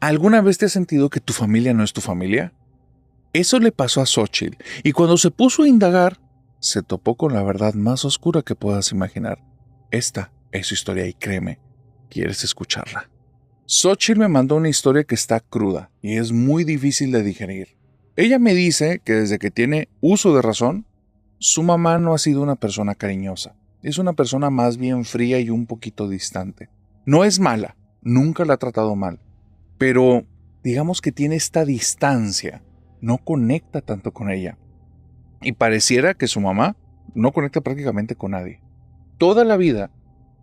¿Alguna vez te has sentido que tu familia no es tu familia? Eso le pasó a Xóchitl, y cuando se puso a indagar, se topó con la verdad más oscura que puedas imaginar. Esta es su historia y créeme, ¿quieres escucharla? Xóchitl me mandó una historia que está cruda y es muy difícil de digerir. Ella me dice que desde que tiene uso de razón, su mamá no ha sido una persona cariñosa. Es una persona más bien fría y un poquito distante. No es mala, nunca la ha tratado mal, pero digamos que tiene esta distancia, no conecta tanto con ella. Y pareciera que su mamá no conecta prácticamente con nadie. Toda la vida,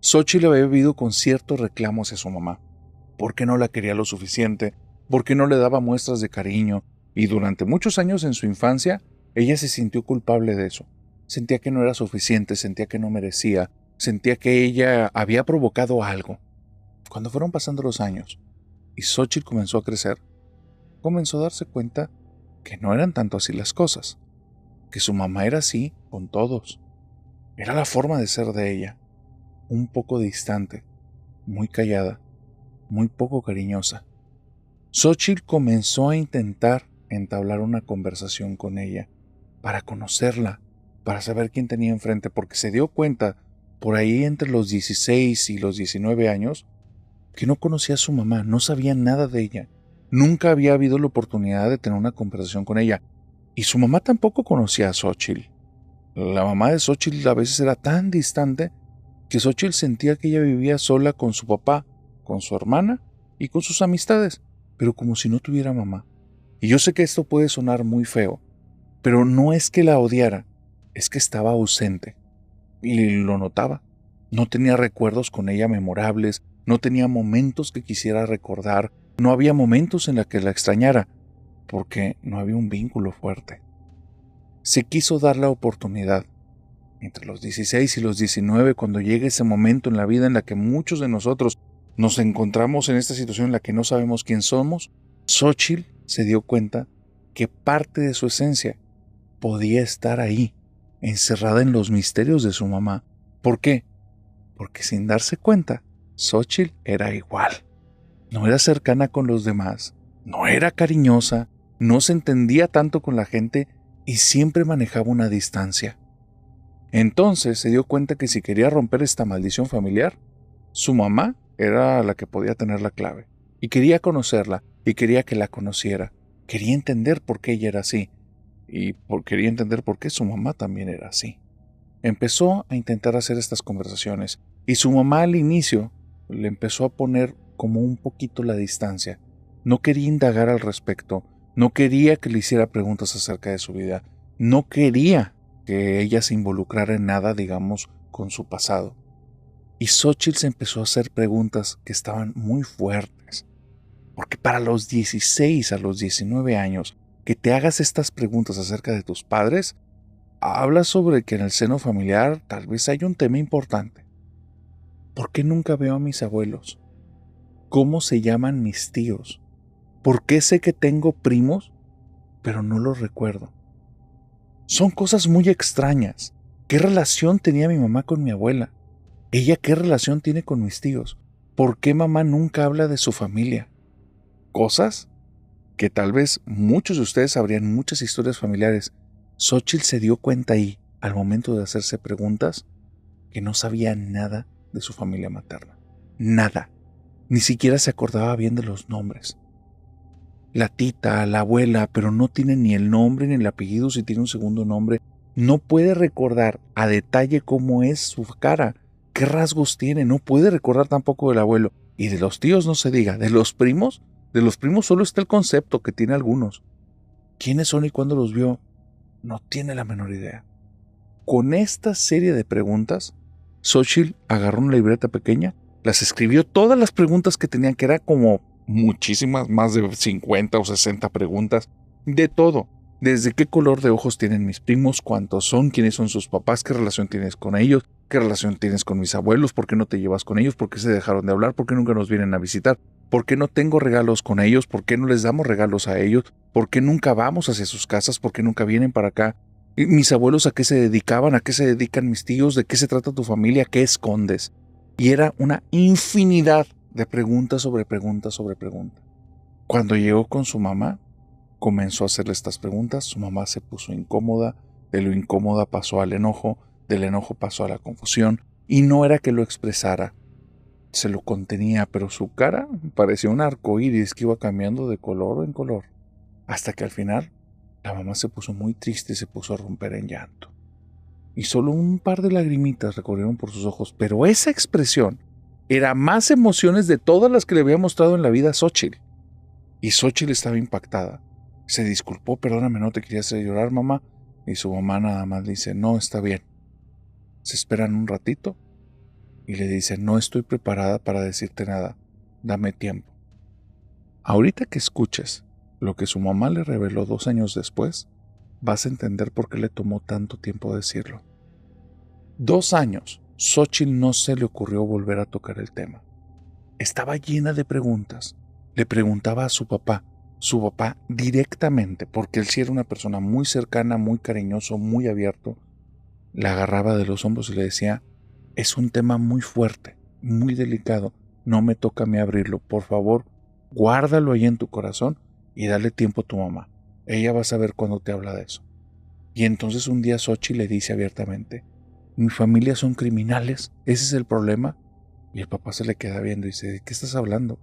Xóchitl había vivido con ciertos reclamos hacia su mamá. ¿Por qué no la quería lo suficiente? ¿Por qué no le daba muestras de cariño? Y durante muchos años en su infancia, ella se sintió culpable de eso. Sentía que no era suficiente, sentía que no merecía, sentía que ella había provocado algo. Cuando fueron pasando los años y Xóchitl comenzó a crecer, comenzó a darse cuenta que no eran tanto así las cosas, que su mamá era así con todos. Era la forma de ser de ella, un poco distante, muy callada, muy poco cariñosa. Xóchitl comenzó a intentar entablar una conversación con ella, para conocerla, para saber quién tenía enfrente, porque se dio cuenta, por ahí entre los 16 y los 19 años, que no conocía a su mamá, no sabía nada de ella. Nunca había habido la oportunidad de tener una conversación con ella. Y su mamá tampoco conocía a Xóchitl. La mamá de Xóchitl a veces era tan distante que Xóchitl sentía que ella vivía sola con su papá, con su hermana y con sus amistades, pero como si no tuviera mamá. Y yo sé que esto puede sonar muy feo, pero no es que la odiara, es que estaba ausente. Y lo notaba. No tenía recuerdos con ella memorables, no tenía momentos que quisiera recordar, no había momentos en los que la extrañara, porque no había un vínculo fuerte. Se quiso dar la oportunidad. Entre los 16 y los 19, cuando llegue ese momento en la vida en la que muchos de nosotros nos encontramos en esta situación en la que no sabemos quién somos, Xóchitl se dio cuenta que parte de su esencia podía estar ahí, encerrada en los misterios de su mamá. ¿Por qué? Porque sin darse cuenta, Xóchitl era igual. No era cercana con los demás, no era cariñosa, no se entendía tanto con la gente y siempre manejaba una distancia. Entonces se dio cuenta que si quería romper esta maldición familiar, su mamá era la que podía tener la clave. Y quería conocerla, y quería que la conociera. Quería entender por qué ella era así, y quería entender por qué su mamá también era así. Empezó a intentar hacer estas conversaciones, y su mamá al inicio le empezó a poner como un poquito la distancia. No quería indagar al respecto, no quería que le hiciera preguntas acerca de su vida, no quería que ella se involucrara en nada, digamos, con su pasado. Y Xóchitl se empezó a hacer preguntas que estaban muy fuertes, porque para los 16 a los 19 años, que te hagas estas preguntas acerca de tus padres, habla sobre que en el seno familiar tal vez hay un tema importante. ¿Por qué nunca veo a mis abuelos? ¿Cómo se llaman mis tíos? ¿Por qué sé que tengo primos, pero no los recuerdo? Son cosas muy extrañas. ¿Qué relación tenía mi mamá con mi abuela? ¿Ella qué relación tiene con mis tíos? ¿Por qué mamá nunca habla de su familia? Cosas que tal vez muchos de ustedes sabrían muchas historias familiares. Xóchitl se dio cuenta ahí, al momento de hacerse preguntas, que no sabía nada de su familia materna. Nada. Ni siquiera se acordaba bien de los nombres. La tita, la abuela, pero no tiene ni el nombre ni el apellido si tiene un segundo nombre. No puede recordar a detalle cómo es su cara, qué rasgos tiene. No puede recordar tampoco del abuelo. Y de los tíos no se diga. De los primos solo está el concepto que tiene algunos. ¿Quiénes son y cuándo los vio? No tiene la menor idea. Con esta serie de preguntas, Xóchitl agarró una libreta pequeña, las escribió todas las preguntas que tenían, que era como muchísimas, más de 50 o 60 preguntas, de todo. Desde qué color de ojos tienen mis primos, cuántos son, quiénes son sus papás, qué relación tienes con ellos, qué relación tienes con mis abuelos, por qué no te llevas con ellos, por qué se dejaron de hablar, por qué nunca nos vienen a visitar, por qué no tengo regalos con ellos, por qué no les damos regalos a ellos, por qué nunca vamos hacia sus casas, por qué nunca vienen para acá. Mis abuelos, ¿a qué se dedicaban? ¿A qué se dedican mis tíos? ¿De qué se trata tu familia? ¿Qué escondes? Y era una infinidad de preguntas sobre preguntas sobre preguntas. Cuando llegó con su mamá, comenzó a hacerle estas preguntas. Su mamá se puso incómoda, de lo incómoda pasó al enojo, del enojo pasó a la confusión, y no era que lo expresara, se lo contenía, pero su cara parecía un arco iris que iba cambiando de color en color, hasta que al final la mamá se puso muy triste y se puso a romper en llanto. Y solo un par de lagrimitas recorrieron por sus ojos, pero esa expresión era más emociones de todas las que le había mostrado en la vida a Xóchitl. Y Xóchitl estaba impactada. Se disculpó, perdóname, no te quería hacer llorar, mamá. Y su mamá nada más le dice, no, está bien. Se esperan un ratito y le dice, no estoy preparada para decirte nada, dame tiempo. Ahorita que escuches lo que su mamá le reveló 2 años después, vas a entender por qué le tomó tanto tiempo decirlo. 2 años, Xóchitl no se le ocurrió volver a tocar el tema. Estaba llena de preguntas. Le preguntaba a su papá directamente, porque él sí era una persona muy cercana, muy cariñoso, muy abierto. La agarraba de los hombros y le decía, es un tema muy fuerte, muy delicado, no me toca a mí abrirlo, por favor, guárdalo ahí en tu corazón y dale tiempo a tu mamá. Ella va a saber cuando te habla de eso. Y entonces un día Xóchitl le dice abiertamente, mi familia son criminales, ese es el problema. Y el papá se le queda viendo y dice, ¿de qué estás hablando?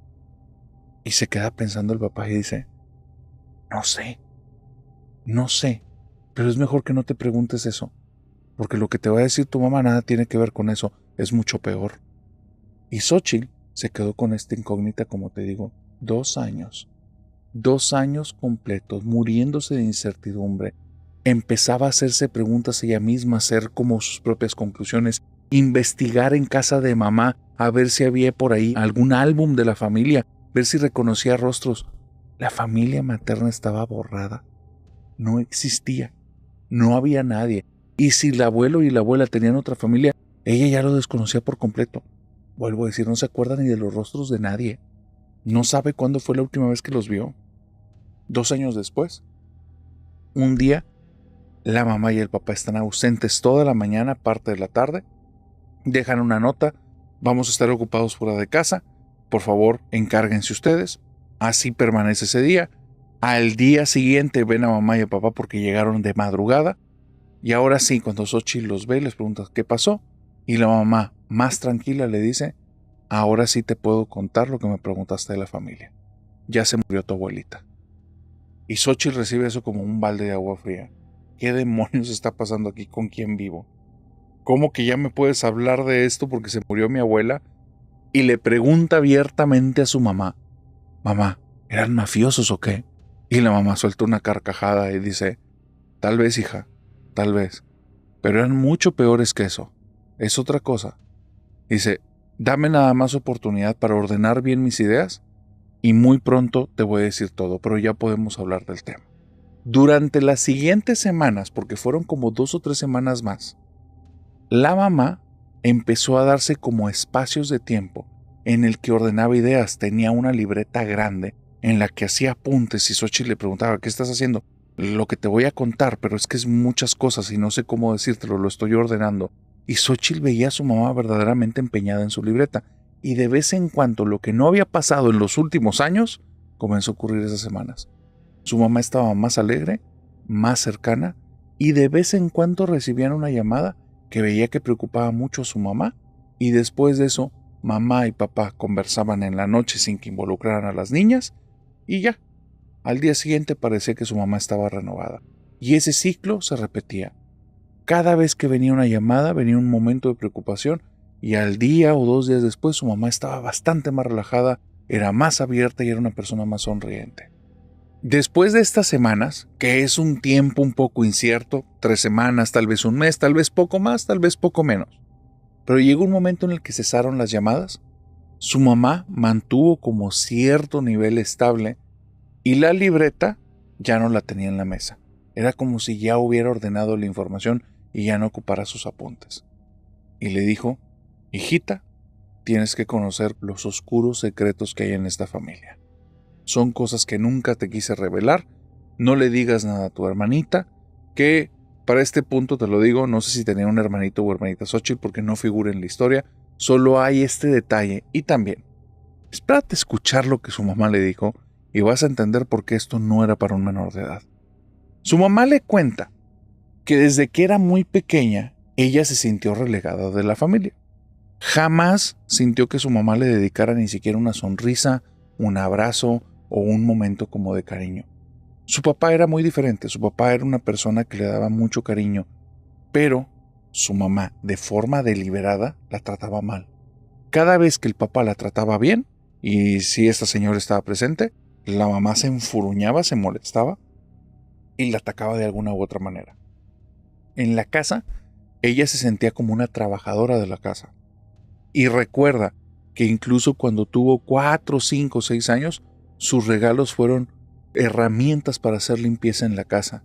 Y se queda pensando el papá y dice, no sé, pero es mejor que no te preguntes eso, porque lo que te va a decir tu mamá nada tiene que ver con eso, es mucho peor. Y Xóchitl se quedó con esta incógnita, como te digo, 2 años. 2 años completos, muriéndose de incertidumbre. Empezaba a hacerse preguntas ella misma, hacer como sus propias conclusiones, investigar en casa de mamá, a ver si había por ahí algún álbum de la familia, ver si reconocía rostros. La familia materna estaba borrada. No existía. No había nadie. Y si el abuelo y la abuela tenían otra familia, ella ya lo desconocía por completo. Vuelvo a decir, no se acuerda ni de los rostros de nadie. No sabe cuándo fue la última vez que los vio. 2 años después. Un día, la mamá y el papá están ausentes toda la mañana, parte de la tarde. Dejan una nota, vamos a estar ocupados fuera de casa, por favor, encárguense ustedes. Así permanece ese día. Al día siguiente ven a mamá y a papá porque llegaron de madrugada. Y ahora sí, cuando Xóchitl los ve, les pregunta ¿qué pasó? Y la mamá, más tranquila, le dice, ahora sí te puedo contar lo que me preguntaste de la familia. Ya se murió tu abuelita. Y Xóchitl recibe eso como un balde de agua fría. ¿Qué demonios está pasando aquí? ¿Con quién vivo? ¿Cómo que ya me puedes hablar de esto porque se murió mi abuela? Y le pregunta abiertamente a su mamá, mamá, ¿eran mafiosos o qué? Y la mamá suelta una carcajada y dice, tal vez, hija, tal vez, pero eran mucho peores que eso. Es otra cosa. Dice, dame nada más oportunidad para ordenar bien mis ideas y muy pronto te voy a decir todo, pero ya podemos hablar del tema. Durante las siguientes semanas, porque fueron como 2 o 3 semanas más, la mamá empezó a darse como espacios de tiempo en el que ordenaba ideas. Tenía una libreta grande en la que hacía apuntes y Xóchitl le preguntaba, ¿qué estás haciendo? Lo que te voy a contar, pero es que es muchas cosas y no sé cómo decírtelo, lo estoy ordenando. Y Xóchitl veía a su mamá verdaderamente empeñada en su libreta. Y de vez en cuando lo que no había pasado en los últimos años comenzó a ocurrir esas semanas. Su mamá estaba más alegre, más cercana, y de vez en cuando recibían una llamada que veía que preocupaba mucho a su mamá, y después de eso, mamá y papá conversaban en la noche sin que involucraran a las niñas, y ya. Al día siguiente parecía que su mamá estaba renovada. Y ese ciclo se repetía. Cada vez que venía una llamada, venía un momento de preocupación, y al día o 2 días después su mamá estaba bastante más relajada, era más abierta y era una persona más sonriente. Después de estas semanas, que es un tiempo un poco incierto, 3 semanas, tal vez un mes, tal vez poco más, tal vez poco menos, pero llegó un momento en el que cesaron las llamadas, su mamá mantuvo como cierto nivel estable y la libreta ya no la tenía en la mesa. Era como si ya hubiera ordenado la información y ya no ocupara sus apuntes. Y le dijo, hijita, tienes que conocer los oscuros secretos que hay en esta familia. Son cosas que nunca te quise revelar. No le digas nada a tu hermanita, que para este punto te lo digo, no sé si tenía un hermanito o hermanita Xóchitl porque no figura en la historia, solo hay este detalle. Y también, espérate a escuchar lo que su mamá le dijo y vas a entender por qué esto no era para un menor de edad. Su mamá le cuenta que desde que era muy pequeña, ella se sintió relegada de la familia. Jamás sintió que su mamá le dedicara ni siquiera una sonrisa, un abrazo o un momento como de cariño. Su papá era muy diferente, su papá era una persona que le daba mucho cariño, pero su mamá, de forma deliberada, la trataba mal. Cada vez que el papá la trataba bien, y si esta señora estaba presente, la mamá se enfuruñaba, se molestaba y la atacaba de alguna u otra manera. En la casa, ella se sentía como una trabajadora de la casa. Y recuerda que incluso cuando tuvo 4, 5, 6 años, sus regalos fueron herramientas para hacer limpieza en la casa.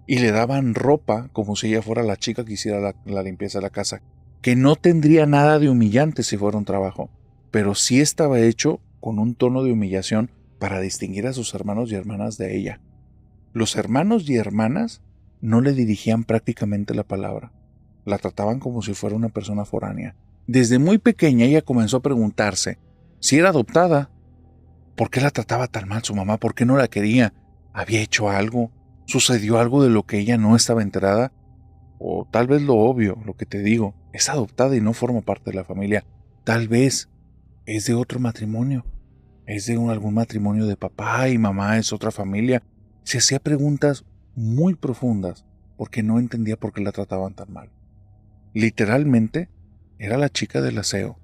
Y le daban ropa como si ella fuera la chica que hiciera la limpieza de la casa. Que no tendría nada de humillante si fuera un trabajo, pero sí estaba hecho con un tono de humillación para distinguir a sus hermanos y hermanas de ella. Los hermanos y hermanas no le dirigían prácticamente la palabra. La trataban como si fuera una persona foránea. Desde muy pequeña ella comenzó a preguntarse si era adoptada. ¿Por qué la trataba tan mal su mamá? ¿Por qué no la quería? ¿Había hecho algo? ¿Sucedió algo de lo que ella no estaba enterada? O tal vez lo obvio, lo que te digo, es adoptada y no forma parte de la familia. Tal vez es de otro matrimonio. Es de algún matrimonio de papá y mamá, es otra familia. Se hacía preguntas muy profundas porque no entendía por qué la trataban tan mal. Literalmente, era la chica del aseo.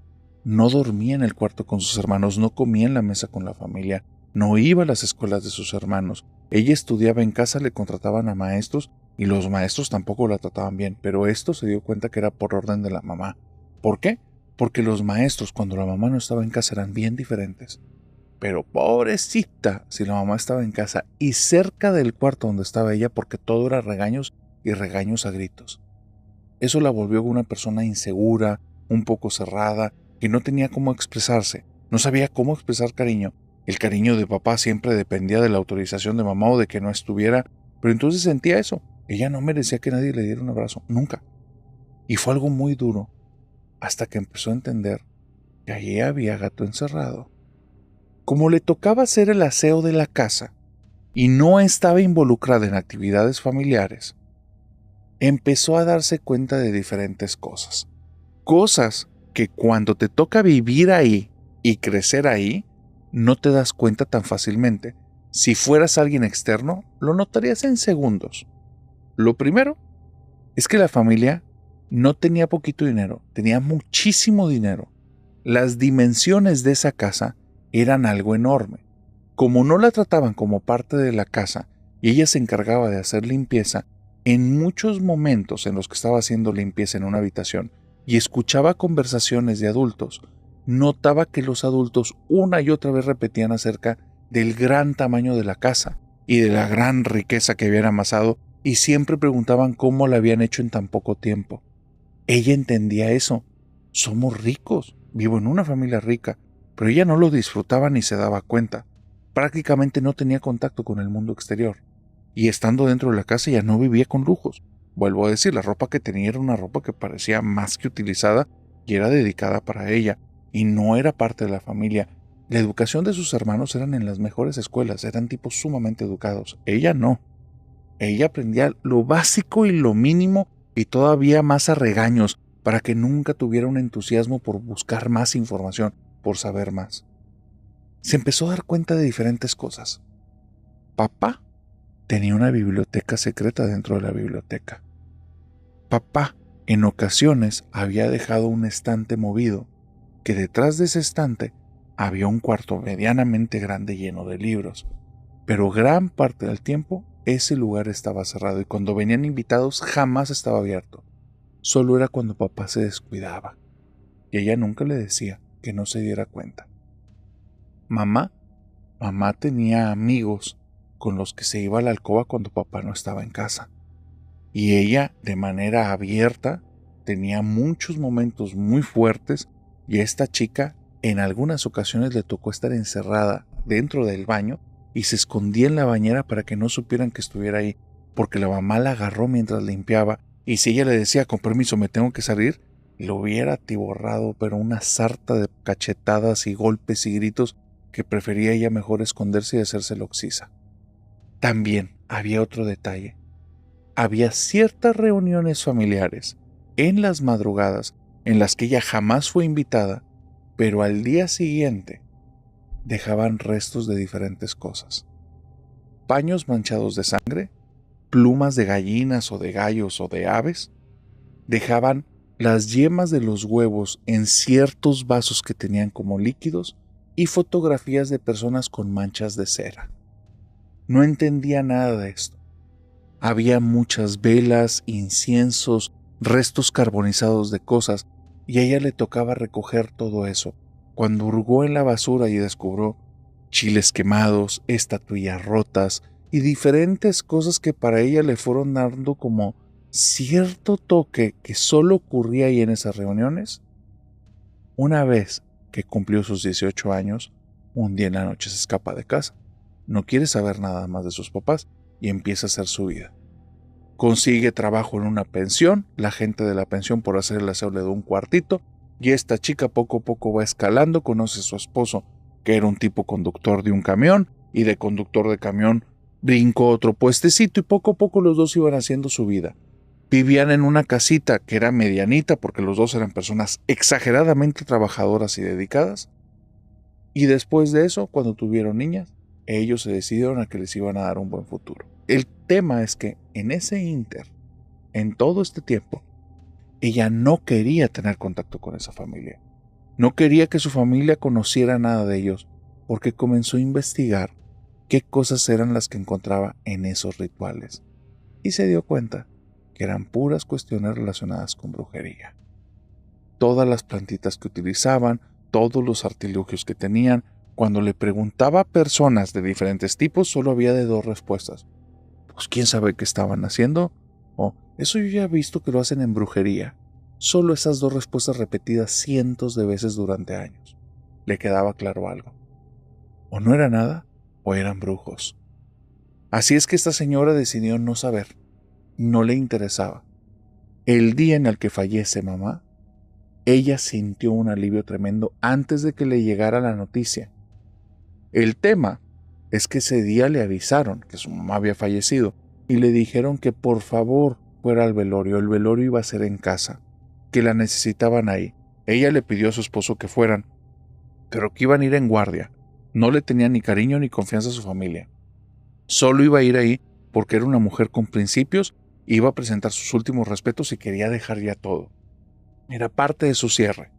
No dormía en el cuarto con sus hermanos, no comía en la mesa con la familia, no iba a las escuelas de sus hermanos. Ella estudiaba en casa, le contrataban a maestros y los maestros tampoco la trataban bien, pero esto se dio cuenta que era por orden de la mamá. ¿Por qué? Porque los maestros cuando la mamá no estaba en casa eran bien diferentes. Pero pobrecita si la mamá estaba en casa y cerca del cuarto donde estaba ella porque todo era regaños y regaños a gritos. Eso la volvió una persona insegura, un poco cerrada, que no tenía cómo expresarse, no sabía cómo expresar cariño. El cariño de papá siempre dependía de la autorización de mamá o de que no estuviera, pero entonces sentía eso. Ella no merecía que nadie le diera un abrazo, nunca. Y fue algo muy duro, hasta que empezó a entender que allí había gato encerrado. Como le tocaba hacer el aseo de la casa y no estaba involucrada en actividades familiares, empezó a darse cuenta de diferentes cosas. Cosas que cuando te toca vivir ahí y crecer ahí, no te das cuenta tan fácilmente. Si fueras alguien externo, lo notarías en segundos. Lo primero es que la familia no tenía poquito dinero, tenía muchísimo dinero. Las dimensiones de esa casa eran algo enorme. Como no la trataban como parte de la casa y ella se encargaba de hacer limpieza, en muchos momentos en los que estaba haciendo limpieza en una habitación y escuchaba conversaciones de adultos, notaba que los adultos una y otra vez repetían acerca del gran tamaño de la casa y de la gran riqueza que habían amasado y siempre preguntaban cómo la habían hecho en tan poco tiempo. Ella entendía eso. Somos ricos, vivo en una familia rica, pero ella no lo disfrutaba ni se daba cuenta. Prácticamente no tenía contacto con el mundo exterior. Y estando dentro de la casa ya no vivía con lujos. Vuelvo a decir, la ropa que tenía era una ropa que parecía más que utilizada y era dedicada para ella, y no era parte de la familia. La educación de sus hermanos eran en las mejores escuelas, eran tipos sumamente educados. Ella no. Ella aprendía lo básico y lo mínimo y todavía más a regaños para que nunca tuviera un entusiasmo por buscar más información, por saber más. Se empezó a dar cuenta de diferentes cosas. Papá tenía una biblioteca secreta dentro de la biblioteca. Papá, en ocasiones, había dejado un estante movido, que detrás de ese estante había un cuarto medianamente grande lleno de libros, pero gran parte del tiempo ese lugar estaba cerrado y cuando venían invitados jamás estaba abierto. Solo era cuando papá se descuidaba, y ella nunca le decía que no se diera cuenta. Mamá tenía amigos con los que se iba a la alcoba cuando papá no estaba en casa. Y ella, de manera abierta, tenía muchos momentos muy fuertes y a esta chica en algunas ocasiones le tocó estar encerrada dentro del baño y se escondía en la bañera para que no supieran que estuviera ahí, porque la mamá la agarró mientras limpiaba y si ella le decía con permiso me tengo que salir, lo hubiera atiborrado pero una sarta de cachetadas y golpes y gritos que prefería ella mejor esconderse y hacerse la oxisa. También había otro detalle. Había ciertas reuniones familiares en las madrugadas en las que ella jamás fue invitada, pero al día siguiente dejaban restos de diferentes cosas. Paños manchados de sangre, plumas de gallinas o de gallos o de aves, dejaban las yemas de los huevos en ciertos vasos que tenían como líquidos y fotografías de personas con manchas de cera. No entendía nada de esto. Había muchas velas, inciensos, restos carbonizados de cosas, y a ella le tocaba recoger todo eso. Cuando hurgó en la basura y descubrió chiles quemados, estatuillas rotas y diferentes cosas que para ella le fueron dando como cierto toque que solo ocurría ahí en esas reuniones. Una vez que cumplió sus 18 años, un día en la noche se escapa de casa. No quiere saber nada más de sus papás y empieza a hacer su vida. Consigue trabajo en una pensión, la gente de la pensión por hacer el aseo le da un cuartito y esta chica poco a poco va escalando, conoce a su esposo, que era un tipo conductor de un camión, y de conductor de camión brincó otro puestecito y poco a poco los dos iban haciendo su vida. Vivían en una casita que era medianita porque los dos eran personas exageradamente trabajadoras y dedicadas. Y después de eso, cuando tuvieron niñas, ellos se decidieron a que les iban a dar un buen futuro. El tema es que en ese ínter, en todo este tiempo, ella no quería tener contacto con esa familia. No quería que su familia conociera nada de ellos, porque comenzó a investigar qué cosas eran las que encontraba en esos rituales. Y se dio cuenta que eran puras cuestiones relacionadas con brujería. Todas las plantitas que utilizaban, todos los artilugios que tenían. Cuando le preguntaba a personas de diferentes tipos, solo había de dos respuestas. Pues quién sabe qué estaban haciendo, o eso yo ya he visto que lo hacen en brujería. Solo esas dos respuestas repetidas cientos de veces durante años. Le quedaba claro algo. O no era nada, o eran brujos. Así es que esta señora decidió no saber. No le interesaba. El día en el que fallece mamá, ella sintió un alivio tremendo antes de que le llegara la noticia. El tema es que ese día le avisaron que su mamá había fallecido y le dijeron que por favor fuera al velorio. El velorio iba a ser en casa, que la necesitaban ahí. Ella le pidió a su esposo que fueran, pero que iban a ir en guardia. No le tenía ni cariño ni confianza a su familia. Solo iba a ir ahí porque era una mujer con principios, iba a presentar sus últimos respetos y quería dejar ya todo. Era parte de su cierre.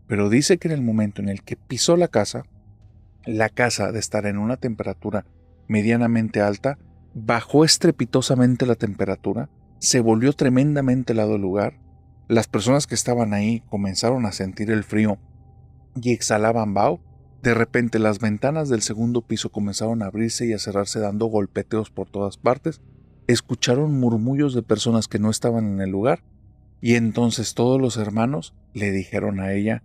Pero dice que en el momento en el que pisó la casa de estar en una temperatura medianamente alta, bajó estrepitosamente la temperatura, se volvió tremendamente helado el lugar, las personas que estaban ahí comenzaron a sentir el frío y exhalaban vaho. De repente las ventanas del segundo piso comenzaron a abrirse y a cerrarse dando golpeteos por todas partes, escucharon murmullos de personas que no estaban en el lugar y entonces todos los hermanos le dijeron a ella: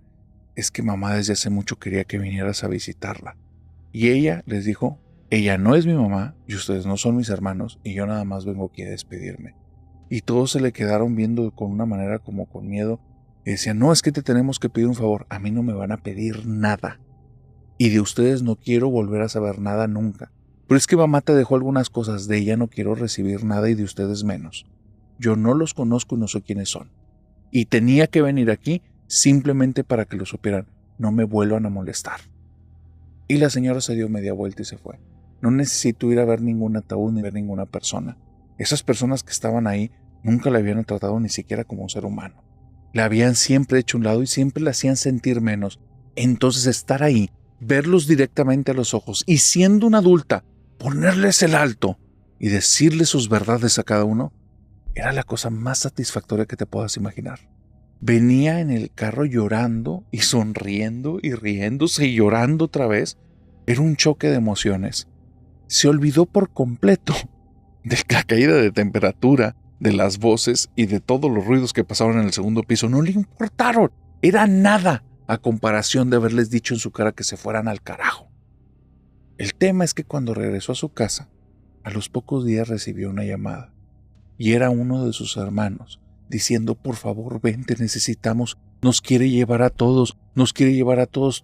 es que mamá desde hace mucho quería que vinieras a visitarla. Y ella les dijo: ella no es mi mamá y ustedes no son mis hermanos y yo nada más vengo aquí a despedirme. Y todos se le quedaron viendo con una manera como con miedo y decían: no, es que te tenemos que pedir un favor, a mí no me van a pedir nada. Y de ustedes no quiero volver a saber nada nunca. Pero es que mamá te dejó algunas cosas, de ella no quiero recibir nada y de ustedes menos. Yo no los conozco y no sé quiénes son. Y tenía que venir aquí simplemente para que lo supieran, no me vuelvan a molestar. Y la señora se dio media vuelta y se fue. No necesito ir a ver ningún ataúd ni ver ninguna persona. Esas personas que estaban ahí nunca la habían tratado ni siquiera como un ser humano. La habían siempre hecho a un lado y siempre la hacían sentir menos. Entonces estar ahí, verlos directamente a los ojos y siendo una adulta, ponerles el alto y decirles sus verdades a cada uno, era la cosa más satisfactoria que te puedas imaginar. Venía en el carro llorando y sonriendo y riéndose y llorando otra vez. Era un choque de emociones. Se olvidó por completo de la caída de temperatura, de las voces y de todos los ruidos que pasaban en el segundo piso. No le importaron. Era nada a comparación de haberles dicho en su cara que se fueran al carajo. El tema es que cuando regresó a su casa, a los pocos días recibió una llamada. Y era uno de sus hermanos, diciendo, por favor, ven, te necesitamos, nos quiere llevar a todos,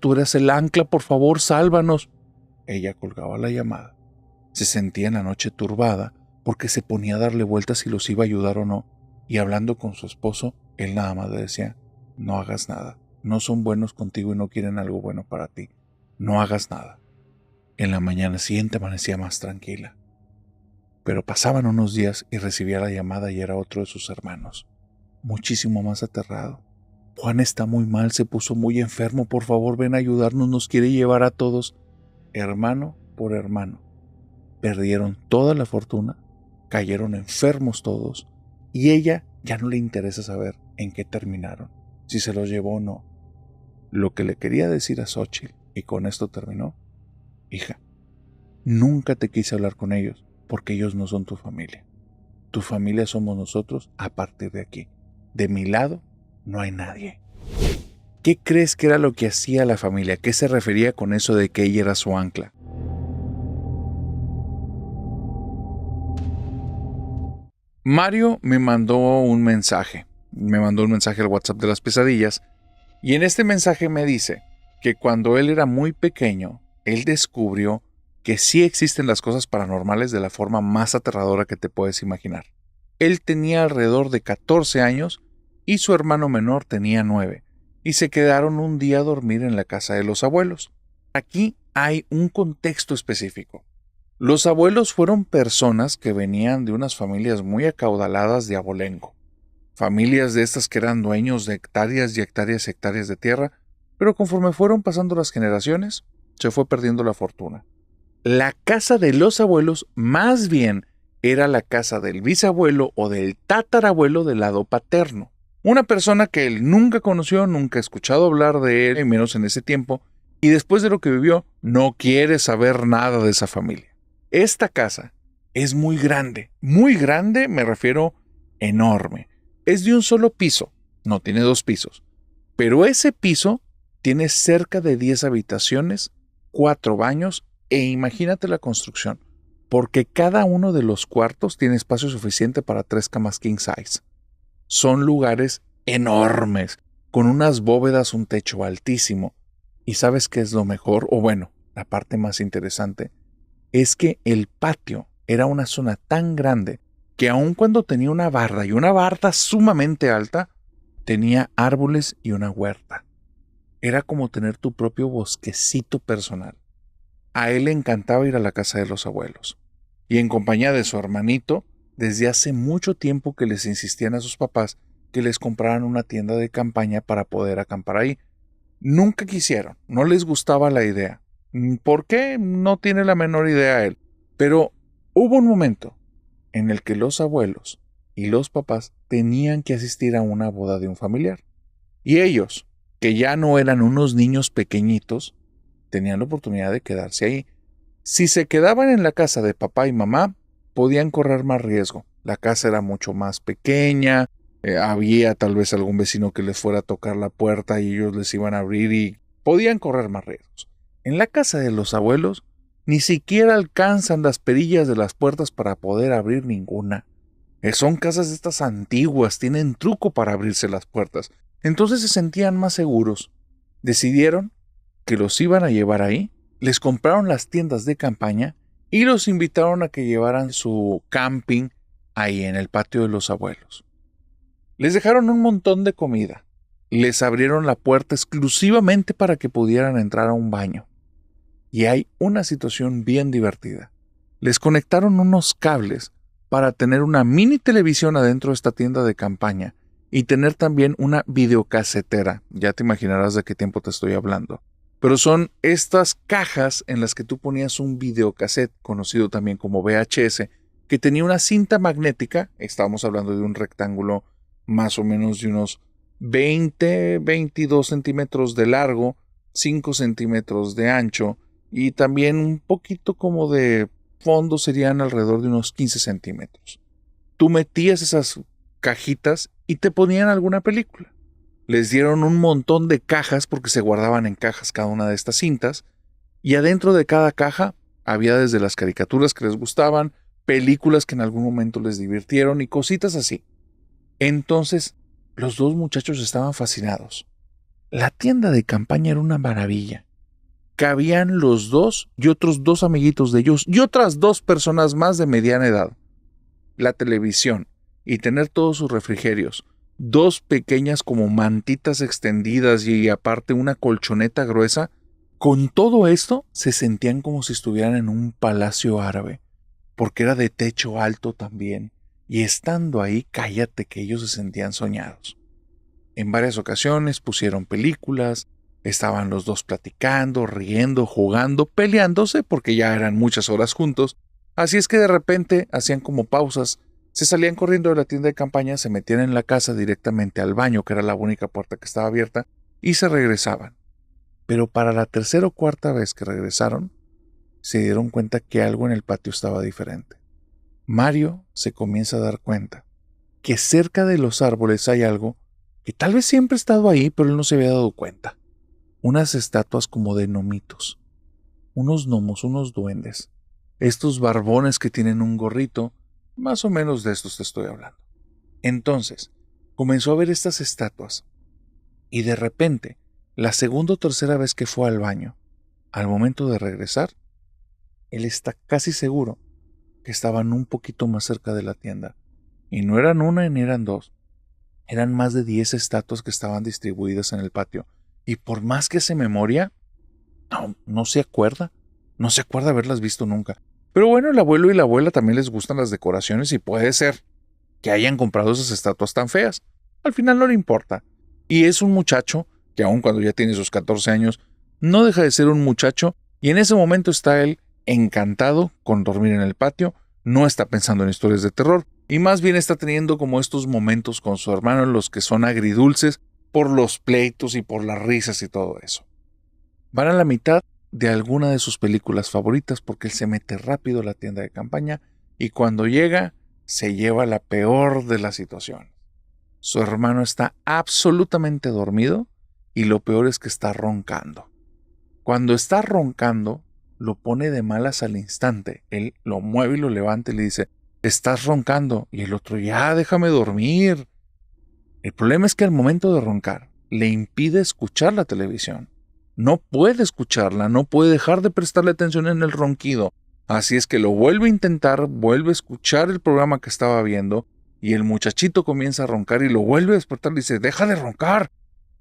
tú eres el ancla, por favor, sálvanos. Ella colgaba la llamada. Se sentía en la noche turbada porque se ponía a darle vueltas si los iba a ayudar o no, y hablando con su esposo, él nada más le decía, no hagas nada, no son buenos contigo y no quieren algo bueno para ti, no hagas nada. En la mañana siguiente amanecía más tranquila. Pero pasaban unos días y recibía la llamada y era otro de sus hermanos, muchísimo más aterrado. Juan está muy mal, se puso muy enfermo, por favor ven a ayudarnos, nos quiere llevar a todos. Hermano por hermano, perdieron toda la fortuna, cayeron enfermos todos, y ella ya no le interesa saber en qué terminaron, si se los llevó o no. Lo que le quería decir a Xóchitl, y con esto terminó, hija, nunca te quise hablar con ellos, porque ellos no son tu familia. Tu familia somos nosotros a partir de aquí. De mi lado no hay nadie. ¿Qué crees que era lo que hacía la familia? ¿A qué se refería con eso de que ella era su ancla? Mario me mandó un mensaje. Me mandó un mensaje al WhatsApp de las pesadillas. Y en este mensaje me dice que cuando él era muy pequeño, él descubrió que sí existen las cosas paranormales de la forma más aterradora que te puedes imaginar. Él tenía alrededor de 14 años y su hermano menor tenía 9, y se quedaron un día a dormir en la casa de los abuelos. Aquí hay un contexto específico. Los abuelos fueron personas que venían de unas familias muy acaudaladas de abolengo. Familias de estas que eran dueños de hectáreas y hectáreas y hectáreas de tierra, pero conforme fueron pasando las generaciones, se fue perdiendo la fortuna. La casa de los abuelos más bien era la casa del bisabuelo o del tatarabuelo del lado paterno. Una persona que él nunca conoció, nunca ha escuchado hablar de él, menos en ese tiempo, y después de lo que vivió, no quiere saber nada de esa familia. Esta casa es muy grande me refiero enorme. Es de un solo piso, no tiene 2 pisos, pero ese piso tiene cerca de 10 habitaciones, 4 baños e imagínate la construcción, porque cada uno de los cuartos tiene espacio suficiente para 3 camas king size. Son lugares enormes, con unas bóvedas, un techo altísimo. ¿Y sabes qué es lo mejor? O bueno, la parte más interesante, es que el patio era una zona tan grande que aun cuando tenía una barda y una barda sumamente alta, tenía árboles y una huerta. Era como tener tu propio bosquecito personal. A él le encantaba ir a la casa de los abuelos. Y en compañía de su hermanito, desde hace mucho tiempo que les insistían a sus papás que les compraran una tienda de campaña para poder acampar ahí. Nunca quisieron, no les gustaba la idea. ¿Por qué? No tiene la menor idea él. Pero hubo un momento en el que los abuelos y los papás tenían que asistir a una boda de un familiar. Y ellos, que ya no eran unos niños pequeñitos, tenían la oportunidad de quedarse ahí. Si se quedaban en la casa de papá y mamá, podían correr más riesgo. La casa era mucho más pequeña, había tal vez algún vecino que les fuera a tocar la puerta y ellos les iban a abrir y podían correr más riesgos. En la casa de los abuelos, ni siquiera alcanzan las perillas de las puertas para poder abrir ninguna. Son casas estas antiguas, tienen truco para abrirse las puertas. Entonces se sentían más seguros. Decidieron que los iban a llevar ahí, les compraron las tiendas de campaña y los invitaron a que llevaran su camping ahí en el patio de los abuelos. Les dejaron un montón de comida. Les abrieron la puerta exclusivamente para que pudieran entrar a un baño. Y hay una situación bien divertida. Les conectaron unos cables para tener una mini televisión adentro de esta tienda de campaña y tener también una videocasetera. Ya te imaginarás de qué tiempo te estoy hablando. Pero son estas cajas en las que tú ponías un videocassette, conocido también como VHS, que tenía una cinta magnética. Estábamos hablando de un rectángulo más o menos de unos 22 centímetros de largo, 5 centímetros de ancho y también un poquito como de fondo, serían alrededor de unos 15 centímetros. Tú metías esas cajitas y te ponían alguna película. Les dieron un montón de cajas porque se guardaban en cajas cada una de estas cintas y adentro de cada caja había desde las caricaturas que les gustaban, películas que en algún momento les divirtieron y cositas así. Entonces, los dos muchachos estaban fascinados. La tienda de campaña era una maravilla. Cabían los dos y otros dos amiguitos de ellos y otras dos personas más de mediana edad. La televisión y tener todos sus refrigerios, dos pequeñas como mantitas extendidas y aparte una colchoneta gruesa, con todo esto se sentían como si estuvieran en un palacio árabe, porque era de techo alto también, y estando ahí, cállate que ellos se sentían soñados. En varias ocasiones pusieron películas, estaban los dos platicando, riendo, jugando, peleándose porque ya eran muchas horas juntos, así es que de repente hacían como pausas, se salían corriendo de la tienda de campaña, se metían en la casa directamente al baño, que era la única puerta que estaba abierta, y se regresaban. Pero para la tercera o cuarta vez que regresaron, se dieron cuenta que algo en el patio estaba diferente. Mario se comienza a dar cuenta que cerca de los árboles hay algo que tal vez siempre ha estado ahí, pero él no se había dado cuenta. Unas estatuas como de gnomitos, unos gnomos, unos duendes, estos barbones que tienen un gorrito, más o menos de estos te estoy hablando. Entonces, comenzó a ver estas estatuas, y de repente, la segunda o tercera vez que fue al baño, al momento de regresar, él está casi seguro que estaban un poquito más cerca de la tienda, y no eran una ni eran dos, eran más de 10 estatuas que estaban distribuidas en el patio, y por más que hace memoria, no se acuerda. No se acuerda haberlas visto nunca. Pero bueno, el abuelo y la abuela también les gustan las decoraciones y puede ser que hayan comprado esas estatuas tan feas. Al final no le importa. Y es un muchacho que aun cuando ya tiene sus 14 años, no deja de ser un muchacho y en ese momento está él encantado con dormir en el patio, no está pensando en historias de terror y más bien está teniendo como estos momentos con su hermano en los que son agridulces por los pleitos y por las risas y todo eso. Van a la mitad de alguna de sus películas favoritas porque él se mete rápido a la tienda de campaña y cuando llega se lleva la peor de la situación. Su hermano está absolutamente dormido y lo peor es que está roncando. Cuando está roncando, lo pone de malas al instante. Él lo mueve y lo levanta y le dice, estás roncando. Y el otro, ya, déjame dormir. El problema es que al momento de roncar, le impide escuchar la televisión. No puede escucharla, no puede dejar de prestarle atención en el ronquido. Así es que lo vuelve a intentar, vuelve a escuchar el programa que estaba viendo, y el muchachito comienza a roncar y lo vuelve a despertar y dice, deja de roncar.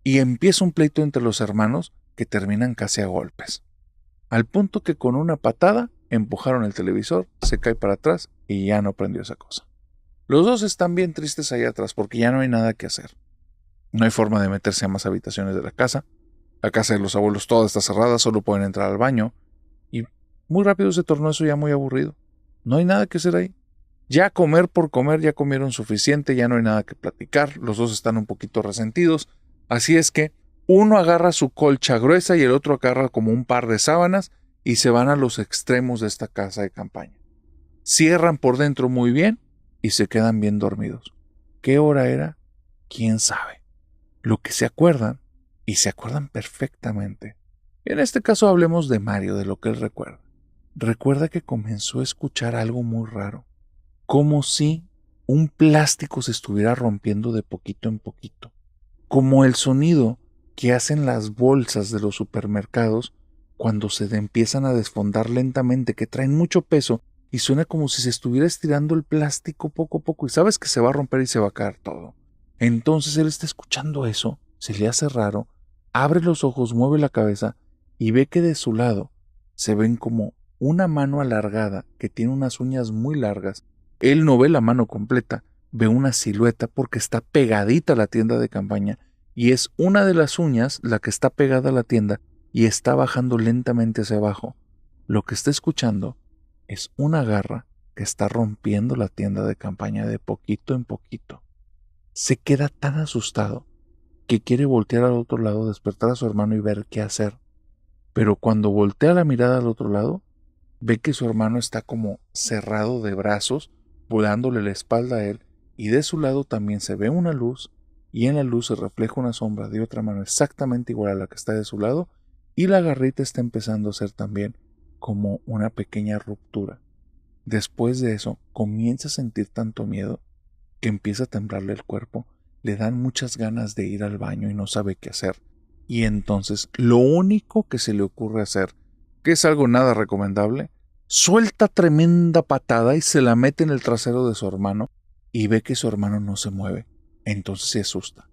Y empieza un pleito entre los hermanos que terminan casi a golpes. Al punto que con una patada empujaron el televisor, se cae para atrás y ya no prendió esa cosa. Los dos están bien tristes allá atrás porque ya no hay nada que hacer. No hay forma de meterse a más habitaciones de la casa. La casa de los abuelos toda está cerrada, solo pueden entrar al baño. Y muy rápido se tornó eso ya muy aburrido. No hay nada que hacer ahí. Ya comer por comer, ya comieron suficiente, ya no hay nada que platicar. Los dos están un poquito resentidos. Así es que uno agarra su colcha gruesa y el otro agarra como un par de sábanas y se van a los extremos de esta casa de campaña. Cierran por dentro muy bien y se quedan bien dormidos. ¿Qué hora era? ¿Quién sabe? Lo que se acuerdan, y se acuerdan perfectamente. En este caso hablemos de Mario, de lo que él recuerda. Recuerda que comenzó a escuchar algo muy raro, como si un plástico se estuviera rompiendo de poquito en poquito, como el sonido que hacen las bolsas de los supermercados cuando se empiezan a desfondar lentamente, que traen mucho peso y suena como si se estuviera estirando el plástico poco a poco y sabes que se va a romper y se va a caer todo. Entonces él está escuchando eso, se le hace raro, abre los ojos, mueve la cabeza y ve que de su lado se ven como una mano alargada que tiene unas uñas muy largas. Él no ve la mano completa, ve una silueta porque está pegadita a la tienda de campaña y es una de las uñas la que está pegada a la tienda y está bajando lentamente hacia abajo. Lo que está escuchando es una garra que está rompiendo la tienda de campaña de poquito en poquito. Se queda tan asustado que quiere voltear al otro lado, despertar a su hermano y ver qué hacer. Pero cuando voltea la mirada al otro lado, ve que su hermano está como cerrado de brazos, dándole la espalda a él, y de su lado también se ve una luz, y en la luz se refleja una sombra de otra mano exactamente igual a la que está de su lado, y la garrita está empezando a hacer también como una pequeña ruptura. Después de eso, comienza a sentir tanto miedo que empieza a temblarle el cuerpo, le dan muchas ganas de ir al baño y no sabe qué hacer. Y entonces lo único que se le ocurre hacer, que es algo nada recomendable, suelta tremenda patada y se la mete en el trasero de su hermano y ve que su hermano no se mueve. Entonces se asusta.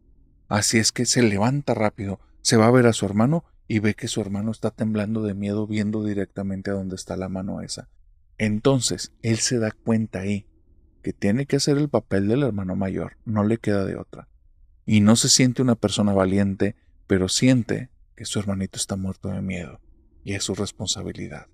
Así es que se levanta rápido, se va a ver a su hermano y ve que su hermano está temblando de miedo viendo directamente a donde está la mano esa. Entonces él se da cuenta ahí que tiene que hacer el papel del hermano mayor, no le queda de otra. Y no se siente una persona valiente, pero siente que su hermanito está muerto de miedo y es su responsabilidad.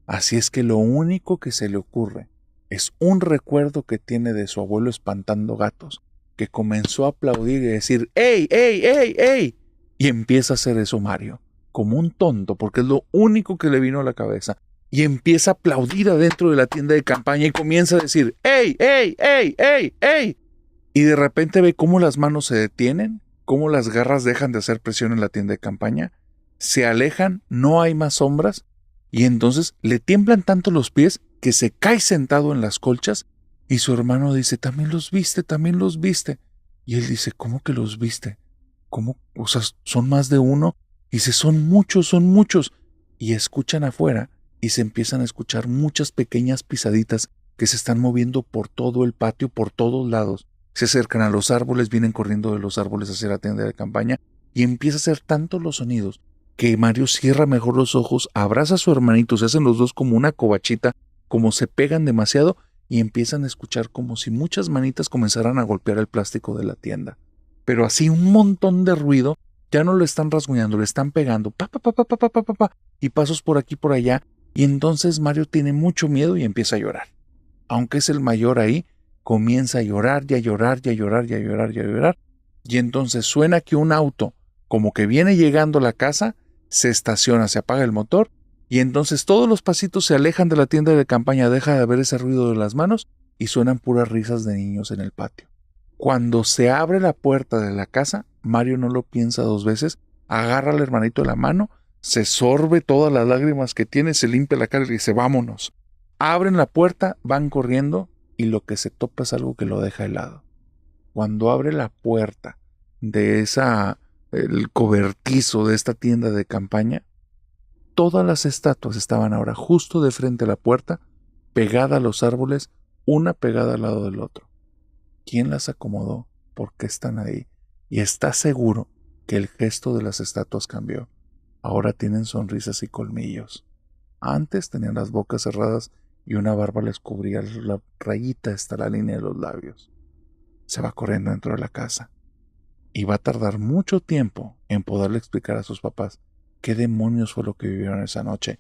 Así es que lo único que se le ocurre es un recuerdo que tiene de su abuelo espantando gatos, que comenzó a aplaudir y decir ¡Ey, ey, ey, ey! Y empieza a hacer eso Mario, como un tonto, porque es lo único que le vino a la cabeza. Y empieza a aplaudir adentro de la tienda de campaña y comienza a decir ¡Ey, ey, ey, ey, ey! Y de repente ve cómo las manos se detienen, cómo las garras dejan de hacer presión en la tienda de campaña, se alejan, no hay más sombras, y entonces le tiemblan tanto los pies que se cae sentado en las colchas y su hermano dice, también los viste, también los viste. Y él dice, ¿cómo que los viste? ¿Cómo? O sea, ¿son más de uno? Y dice, son muchos, son muchos. Y escuchan afuera y se empiezan a escuchar muchas pequeñas pisaditas que se están moviendo por todo el patio, por todos lados. Se acercan a los árboles, vienen corriendo de los árboles hacia la tienda de campaña y empieza a hacer tantos los sonidos que Mario cierra mejor los ojos, abraza a su hermanito, se hacen los dos como una covachita, como se pegan demasiado y empiezan a escuchar como si muchas manitas comenzaran a golpear el plástico de la tienda. Pero así un montón de ruido, ya no lo están rasguñando, le están pegando, pa, pa, pa, pa, pa, pa, pa, pa, y pasos por aquí por allá, y entonces Mario tiene mucho miedo y empieza a llorar. Aunque es el mayor ahí, comienza a llorar y a llorar y a llorar y a llorar y a llorar, y entonces suena que un auto, como que viene llegando a la casa, se estaciona, se apaga el motor, y entonces todos los pasitos se alejan de la tienda de campaña, deja de haber ese ruido de las manos y suenan puras risas de niños en el patio. Cuando se abre la puerta de la casa, Mario no lo piensa dos veces, agarra al hermanito de la mano, se sorbe todas las lágrimas que tiene, se limpia la cara y dice, vámonos. Abren la puerta, van corriendo y lo que se topa es algo que lo deja helado. Cuando abre la puerta de el cobertizo de esta tienda de campaña, todas las estatuas estaban ahora justo de frente a la puerta, pegada a los árboles, una pegada al lado del otro. ¿Quién las acomodó? ¿Por qué están ahí? Y está seguro que el gesto de las estatuas cambió. Ahora tienen sonrisas y colmillos. Antes tenían las bocas cerradas y una barba les cubría la rayita hasta la línea de los labios. Se va corriendo dentro de la casa. Y va a tardar mucho tiempo en poderle explicar a sus papás qué demonios fue lo que vivieron esa noche.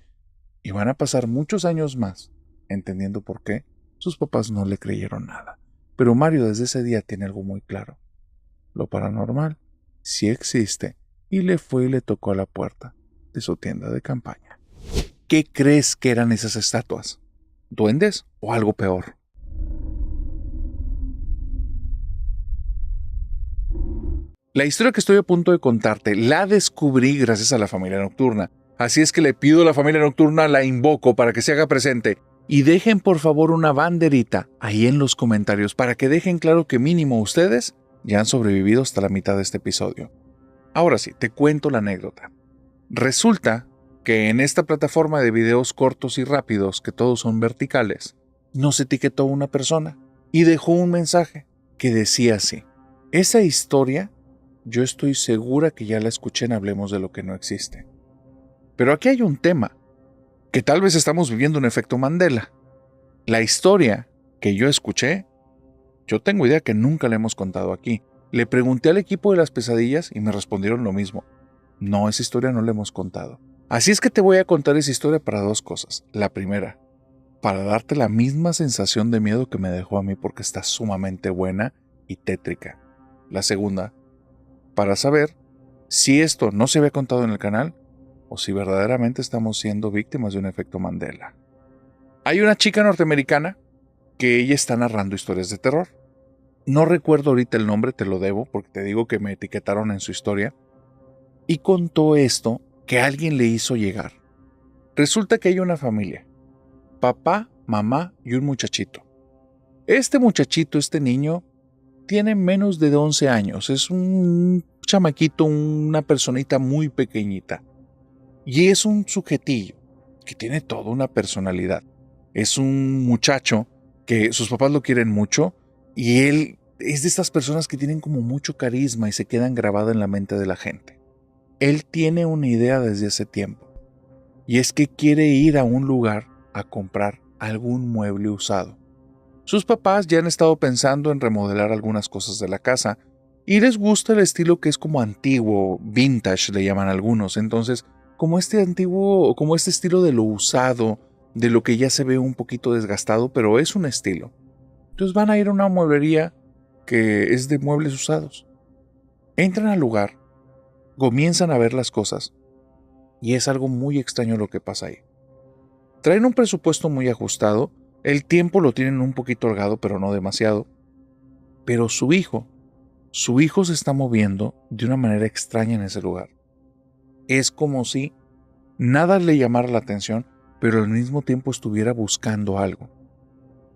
Y van a pasar muchos años más, entendiendo por qué sus papás no le creyeron nada. Pero Mario desde ese día tiene algo muy claro. Lo paranormal sí existe y le fue y le tocó a la puerta de su tienda de campaña. ¿Qué crees que eran esas estatuas? ¿Duendes o algo peor? La historia que estoy a punto de contarte la descubrí gracias a la familia nocturna. Así es que le pido a la familia nocturna, la invoco para que se haga presente. Y dejen por favor una banderita ahí en los comentarios para que dejen claro que mínimo ustedes ya han sobrevivido hasta la mitad de este episodio. Ahora sí, te cuento la anécdota. Resulta que en esta plataforma de videos cortos y rápidos, que todos son verticales, nos etiquetó una persona y dejó un mensaje que decía así: esa historia yo estoy segura que ya la escuché en Hablemos de lo que no existe. Pero aquí hay un tema, que tal vez estamos viviendo un efecto Mandela. La historia que yo escuché, yo tengo idea que nunca la hemos contado aquí. Le pregunté al equipo de las pesadillas y me respondieron lo mismo. No, esa historia no la hemos contado. Así es que te voy a contar esa historia para dos cosas. La primera, para darte la misma sensación de miedo que me dejó a mí porque está sumamente buena y tétrica. La segunda, para saber si esto no se había contado en el canal o si verdaderamente estamos siendo víctimas de un efecto Mandela. Hay una chica norteamericana que ella está narrando historias de terror. No recuerdo ahorita el nombre, te lo debo, porque te digo que me etiquetaron en su historia. Y contó esto que alguien le hizo llegar. Resulta que hay una familia. Papá, mamá y un muchachito. Este muchachito, este niño, tiene menos de 11 años. Es un chamaquito, una personita muy pequeñita. Y es un sujetillo que tiene toda una personalidad. Es un muchacho que sus papás lo quieren mucho y él es de estas personas que tienen como mucho carisma y se quedan grabadas en la mente de la gente. Él tiene una idea desde hace tiempo y es que quiere ir a un lugar a comprar algún mueble usado. Sus papás ya han estado pensando en remodelar algunas cosas de la casa y les gusta el estilo que es como antiguo, vintage le llaman algunos. Entonces, como este estilo de lo usado, de lo que ya se ve un poquito desgastado, pero es un estilo. Entonces van a ir a una mueblería que es de muebles usados. Entran al lugar, comienzan a ver las cosas y es algo muy extraño lo que pasa ahí. Traen un presupuesto muy ajustado, el tiempo lo tienen un poquito holgado, pero no demasiado. Pero su hijo se está moviendo de una manera extraña en ese lugar. Es como si nada le llamara la atención, pero al mismo tiempo estuviera buscando algo.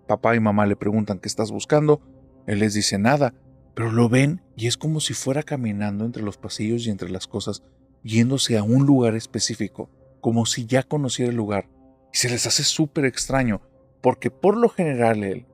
Papá y mamá le preguntan qué estás buscando, él les dice nada, pero lo ven y es como si fuera caminando entre los pasillos y entre las cosas, yéndose a un lugar específico, como si ya conociera el lugar. Y se les hace súper extraño, porque por lo general él,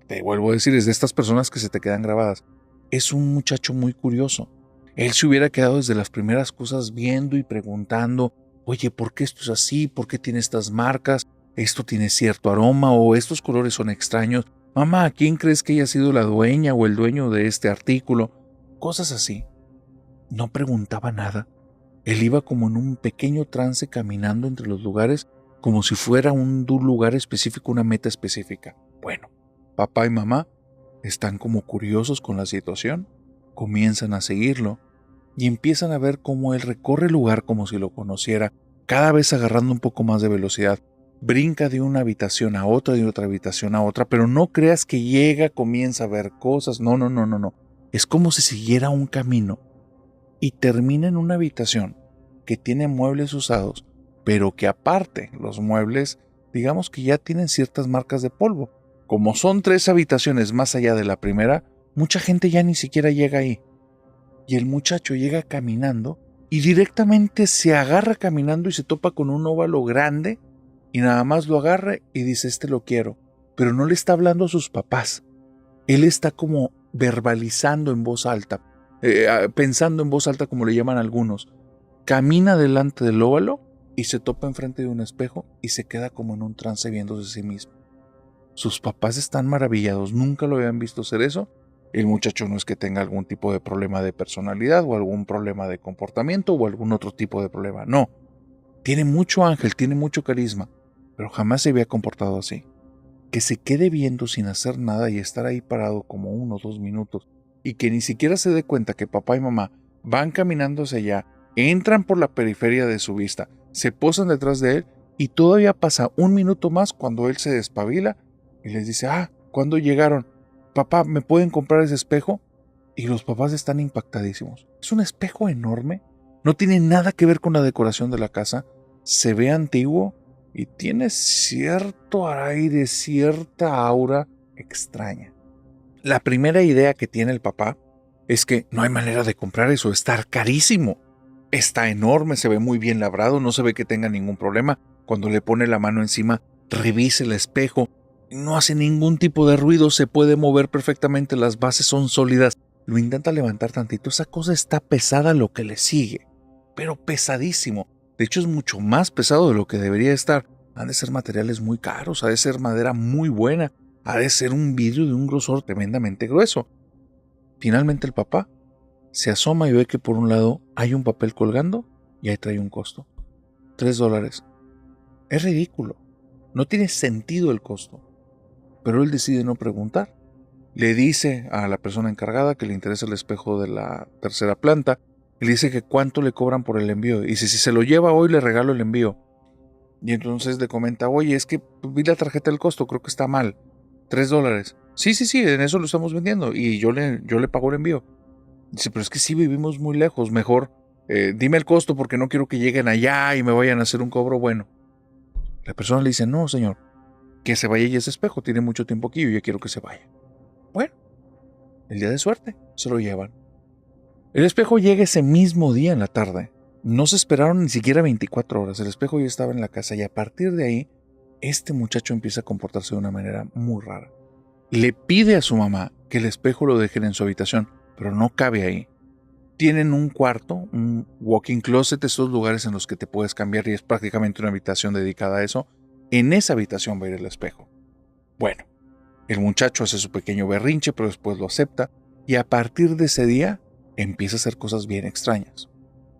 te vuelvo a decir, es de estas personas que se te quedan grabadas, es un muchacho muy curioso. Él se hubiera quedado desde las primeras cosas viendo y preguntando, oye, ¿por qué esto es así? ¿Por qué tiene estas marcas? ¿Esto tiene cierto aroma? ¿O estos colores son extraños? Mamá, ¿quién crees que haya sido la dueña o el dueño de este artículo? Cosas así. No preguntaba nada. Él iba como en un pequeño trance caminando entre los lugares, como si fuera un lugar específico, una meta específica. Bueno, papá y mamá están como curiosos con la situación, comienzan a seguirlo y empiezan a ver cómo él recorre el lugar como si lo conociera, cada vez agarrando un poco más de velocidad. Brinca de una habitación a otra, de otra habitación a otra, pero no creas que llega, comienza a ver cosas. No. Es como si siguiera un camino y termina en una habitación que tiene muebles usados, pero que aparte los muebles, digamos que ya tienen ciertas marcas de polvo. Como son 3 habitaciones más allá de la primera, mucha gente ya ni siquiera llega ahí. Y el muchacho llega caminando y directamente se agarra caminando y se topa con un óvalo grande y nada más lo agarra y dice, este lo quiero. Pero no le está hablando a sus papás. Él está como verbalizando en voz alta, pensando en voz alta como le llaman algunos. Camina delante del óvalo y se topa enfrente de un espejo y se queda como en un trance viéndose a sí mismo. Sus papás están maravillados, nunca lo habían visto hacer eso. El muchacho no es que tenga algún tipo de problema de personalidad o algún problema de comportamiento o algún otro tipo de problema, no. Tiene mucho ángel, tiene mucho carisma, pero jamás se había comportado así. Que se quede viendo sin hacer nada y estar ahí parado como 1 o 2 minutos y que ni siquiera se dé cuenta que papá y mamá van caminando hacia allá, entran por la periferia de su vista, se posan detrás de él y todavía pasa 1 minuto más cuando él se despabila y les dice, ¿cuándo llegaron? Papá, ¿me pueden comprar ese espejo? Y los papás están impactadísimos. Es un espejo enorme, no tiene nada que ver con la decoración de la casa, se ve antiguo y tiene cierto aire, cierta aura extraña. La primera idea que tiene el papá es que no hay manera de comprar eso, está carísimo. Está enorme, se ve muy bien labrado, no se ve que tenga ningún problema. Cuando le pone la mano encima, revisa el espejo. No hace ningún tipo de ruido, se puede mover perfectamente, las bases son sólidas. Lo intenta levantar tantito, esa cosa está pesada lo que le sigue, pero pesadísimo. De hecho es mucho más pesado de lo que debería estar. Han de ser materiales muy caros, ha de ser madera muy buena, ha de ser un vidrio de un grosor tremendamente grueso. Finalmente el papá se asoma y ve que por un lado hay un papel colgando y ahí trae un costo. $3. Es ridículo, no tiene sentido el costo. Pero él decide no preguntar. Le dice a la persona encargada que le interesa el espejo de la 3ª planta y le dice que cuánto le cobran por el envío. Y dice, si se lo lleva hoy le regalo el envío. Y entonces le comenta, oye, es que vi la tarjeta del costo, creo que está mal. $3. Sí, en eso lo estamos vendiendo y yo le pago el envío. Dice, pero es que sí vivimos muy lejos, mejor dime el costo porque no quiero que lleguen allá y me vayan a hacer un cobro bueno. La persona le dice, no señor, que se vaya ya ese espejo, tiene mucho tiempo aquí y yo ya quiero que se vaya. Bueno, El día de suerte, se lo llevan. El espejo llega ese mismo día en la tarde. No se esperaron ni siquiera 24 horas. El espejo ya estaba en la casa y a partir de ahí, este muchacho empieza a comportarse de una manera muy rara. Le pide a su mamá que el espejo lo dejen en su habitación, pero no cabe ahí. Tienen un cuarto, un walk-in closet, esos lugares en los que te puedes cambiar y es prácticamente una habitación dedicada a eso. En esa habitación va a ir el espejo. Bueno, el muchacho hace su pequeño berrinche, pero después lo acepta y a partir de ese día empieza a hacer cosas bien extrañas.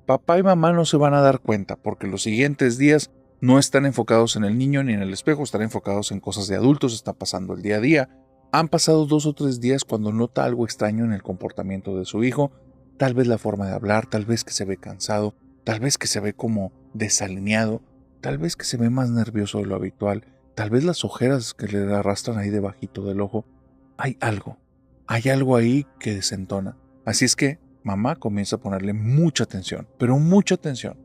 Papá y mamá no se van a dar cuenta porque los siguientes días no están enfocados en el niño ni en el espejo, están enfocados en cosas de adultos, está pasando el día a día. Han pasado 2 o 3 días cuando nota algo extraño en el comportamiento de su hijo, tal vez la forma de hablar, tal vez que se ve cansado, tal vez que se ve como desalineado, tal vez que se ve más nervioso de lo habitual, tal vez las ojeras que le arrastran ahí debajito del ojo. Hay algo ahí que desentona. Así es que mamá comienza a ponerle mucha atención, pero mucha atención,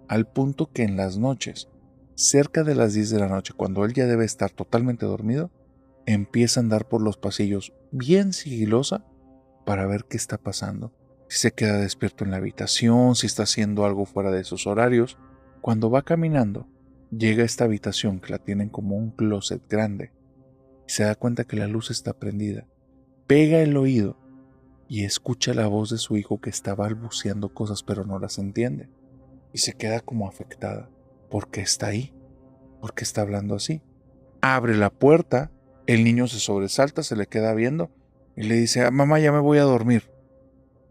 al punto que en las noches, cerca de las 10 de la noche, cuando él ya debe estar totalmente dormido, empieza a andar por los pasillos bien sigilosa para ver qué está pasando. Si se queda despierto en la habitación, si está haciendo algo fuera de sus horarios. Cuando va caminando, llega a esta habitación que la tienen como un closet grande y se da cuenta que la luz está prendida. Pega el oído y escucha la voz de su hijo que está balbuceando cosas pero no las entiende. Y se queda como afectada. ¿Por qué está ahí? ¿Por qué está hablando así? Abre la puerta, el niño se sobresalta, se le queda viendo y le dice: mamá, ya me voy a dormir.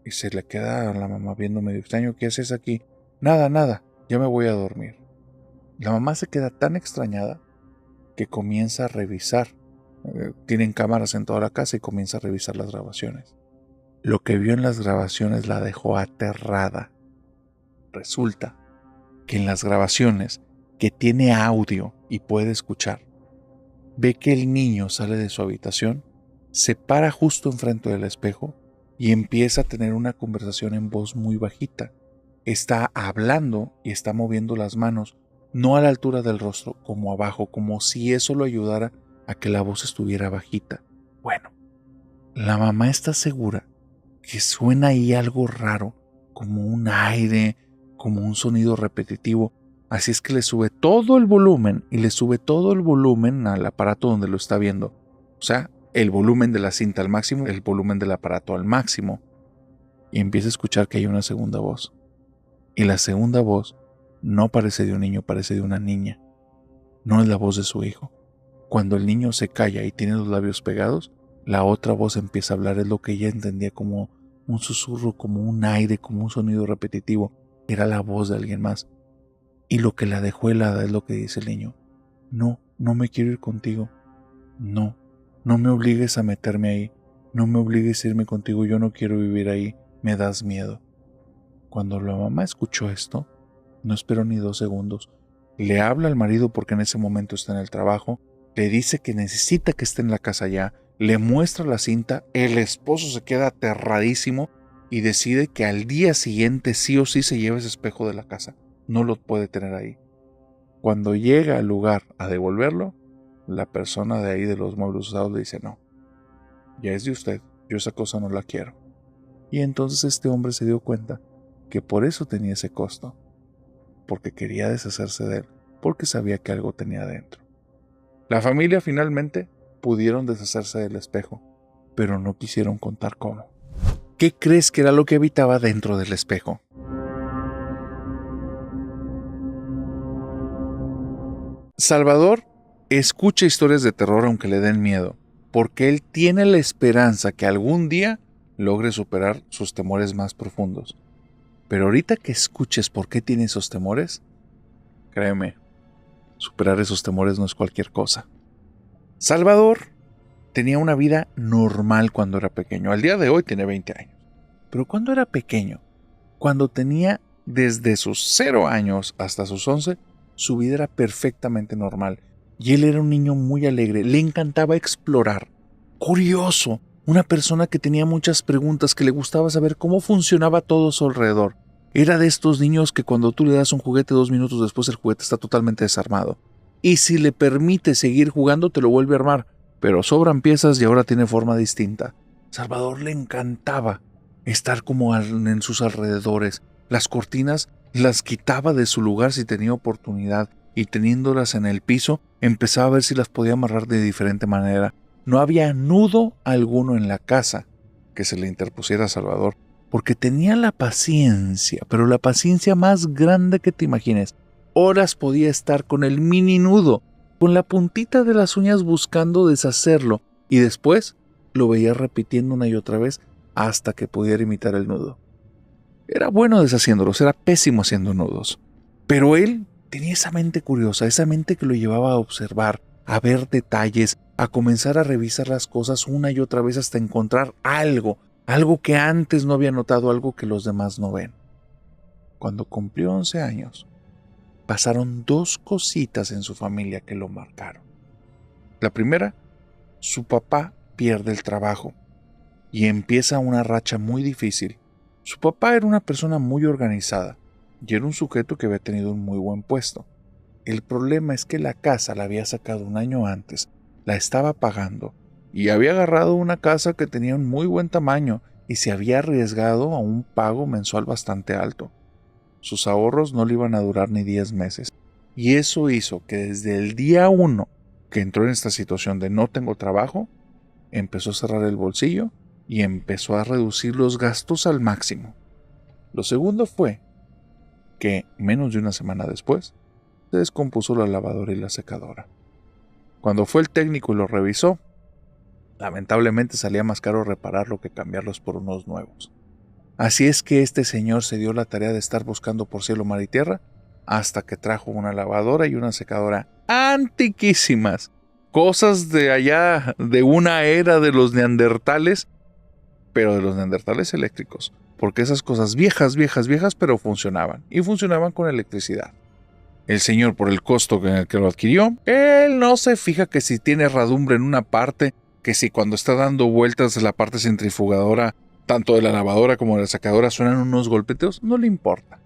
Y se le queda a la mamá viendo medio extraño. ¿Qué haces aquí? Nada, ya me voy a dormir. La mamá se queda tan extrañada que comienza a revisar. Tienen cámaras en toda la casa y comienza a revisar las grabaciones. Lo que vio en las grabaciones la dejó aterrada. Resulta que en las grabaciones, que tiene audio y puede escuchar, ve que el niño sale de su habitación, se para justo enfrente del espejo y empieza a tener una conversación en voz muy bajita. Está hablando y está moviendo las manos, no a la altura del rostro, como abajo, como si eso lo ayudara a que la voz estuviera bajita. Bueno, la mamá está segura que suena ahí algo raro, como un aire, como un sonido repetitivo. Así es que le sube todo el volumen y le sube todo el volumen al aparato donde lo está viendo. O sea, el volumen de la cinta al máximo, el volumen del aparato al máximo. Y empieza a escuchar que hay una segunda voz. Y la segunda voz no parece de un niño, parece de una niña. No es la voz de su hijo. Cuando el niño se calla y tiene los labios pegados, la otra voz empieza a hablar. Es lo que ella entendía como un susurro, como un aire, como un sonido repetitivo. Era la voz de alguien más. Y lo que la dejó helada es lo que dice el niño: no me quiero ir contigo. No me obligues a meterme ahí. No me obligues a irme contigo. Yo no quiero vivir ahí. Me das miedo. Cuando la mamá escuchó esto, no esperó ni 2 segundos. Le habla al marido porque en ese momento está en el trabajo. Le dice que necesita que esté en la casa ya. Le muestra la cinta. El esposo se queda aterradísimo y decide que al día siguiente sí o sí se lleva ese espejo de la casa. No lo puede tener ahí. Cuando llega al lugar a devolverlo, la persona de ahí de los muebles usados le dice: no, ya es de usted, yo esa cosa no la quiero. Y entonces este hombre se dio cuenta que por eso tenía ese costo, porque quería deshacerse de él, porque sabía que algo tenía dentro. La familia finalmente pudieron deshacerse del espejo, pero no quisieron contar cómo. ¿Qué crees que era lo que habitaba dentro del espejo? Salvador escucha historias de terror aunque le den miedo, porque él tiene la esperanza que algún día logre superar sus temores más profundos. Pero ahorita que escuches por qué tiene esos temores, créeme, superar esos temores no es cualquier cosa. Salvador tenía una vida normal cuando era pequeño. Al día de hoy tiene 20 años. Pero cuando era pequeño, cuando tenía desde sus 0 años hasta sus 11, su vida era perfectamente normal. Y él era un niño muy alegre, le encantaba explorar, curioso, una persona que tenía muchas preguntas, que le gustaba saber cómo funcionaba todo a su alrededor. Era de estos niños que cuando tú le das un juguete 2 minutos después el juguete está totalmente desarmado. Y si le permites seguir jugando te lo vuelve a armar, pero sobran piezas y ahora tiene forma distinta. Salvador le encantaba estar como en sus alrededores. Las cortinas las quitaba de su lugar si tenía oportunidad y teniéndolas en el piso empezaba a ver si las podía amarrar de diferente manera. No había nudo alguno en la casa que se le interpusiera a Salvador, porque tenía la paciencia, pero la paciencia más grande que te imagines. Horas podía estar con el mini nudo, con la puntita de las uñas buscando deshacerlo, y después lo veía repitiendo una y otra vez hasta que pudiera imitar el nudo. Era bueno deshaciéndolos, era pésimo haciendo nudos. Pero él tenía esa mente curiosa, esa mente que lo llevaba a observar, a ver detalles, a comenzar a revisar las cosas una y otra vez hasta encontrar algo que antes no había notado, algo que los demás no ven. Cuando cumplió 11 años, pasaron dos cositas en su familia que lo marcaron. La primera, su papá pierde el trabajo y empieza una racha muy difícil. Su papá era una persona muy organizada y era un sujeto que había tenido un muy buen puesto. El problema es que la casa la había sacado un año antes, la estaba pagando y había agarrado una casa que tenía un muy buen tamaño y se había arriesgado a un pago mensual bastante alto. Sus ahorros no le iban a durar ni 10 meses y eso hizo que desde el día 1 que entró en esta situación de no tengo trabajo, empezó a cerrar el bolsillo y empezó a reducir los gastos al máximo. Lo segundo fue que menos de una semana después se descompuso la lavadora y la secadora. Cuando fue el técnico y lo revisó, lamentablemente salía más caro repararlo que cambiarlos por unos nuevos. Así es que este señor se dio la tarea de estar buscando por cielo, mar y tierra hasta que trajo una lavadora y una secadora antiquísimas, cosas de allá de una era de los neandertales, pero de los neandertales eléctricos, porque esas cosas viejas, pero funcionaban, y funcionaban con electricidad. El señor, por el costo en el que lo adquirió, él no se fija que si tiene herradumbre en una parte, que si cuando está dando vueltas la parte centrifugadora, tanto de la lavadora como de la secadora, suenan unos golpeteos, no le importa.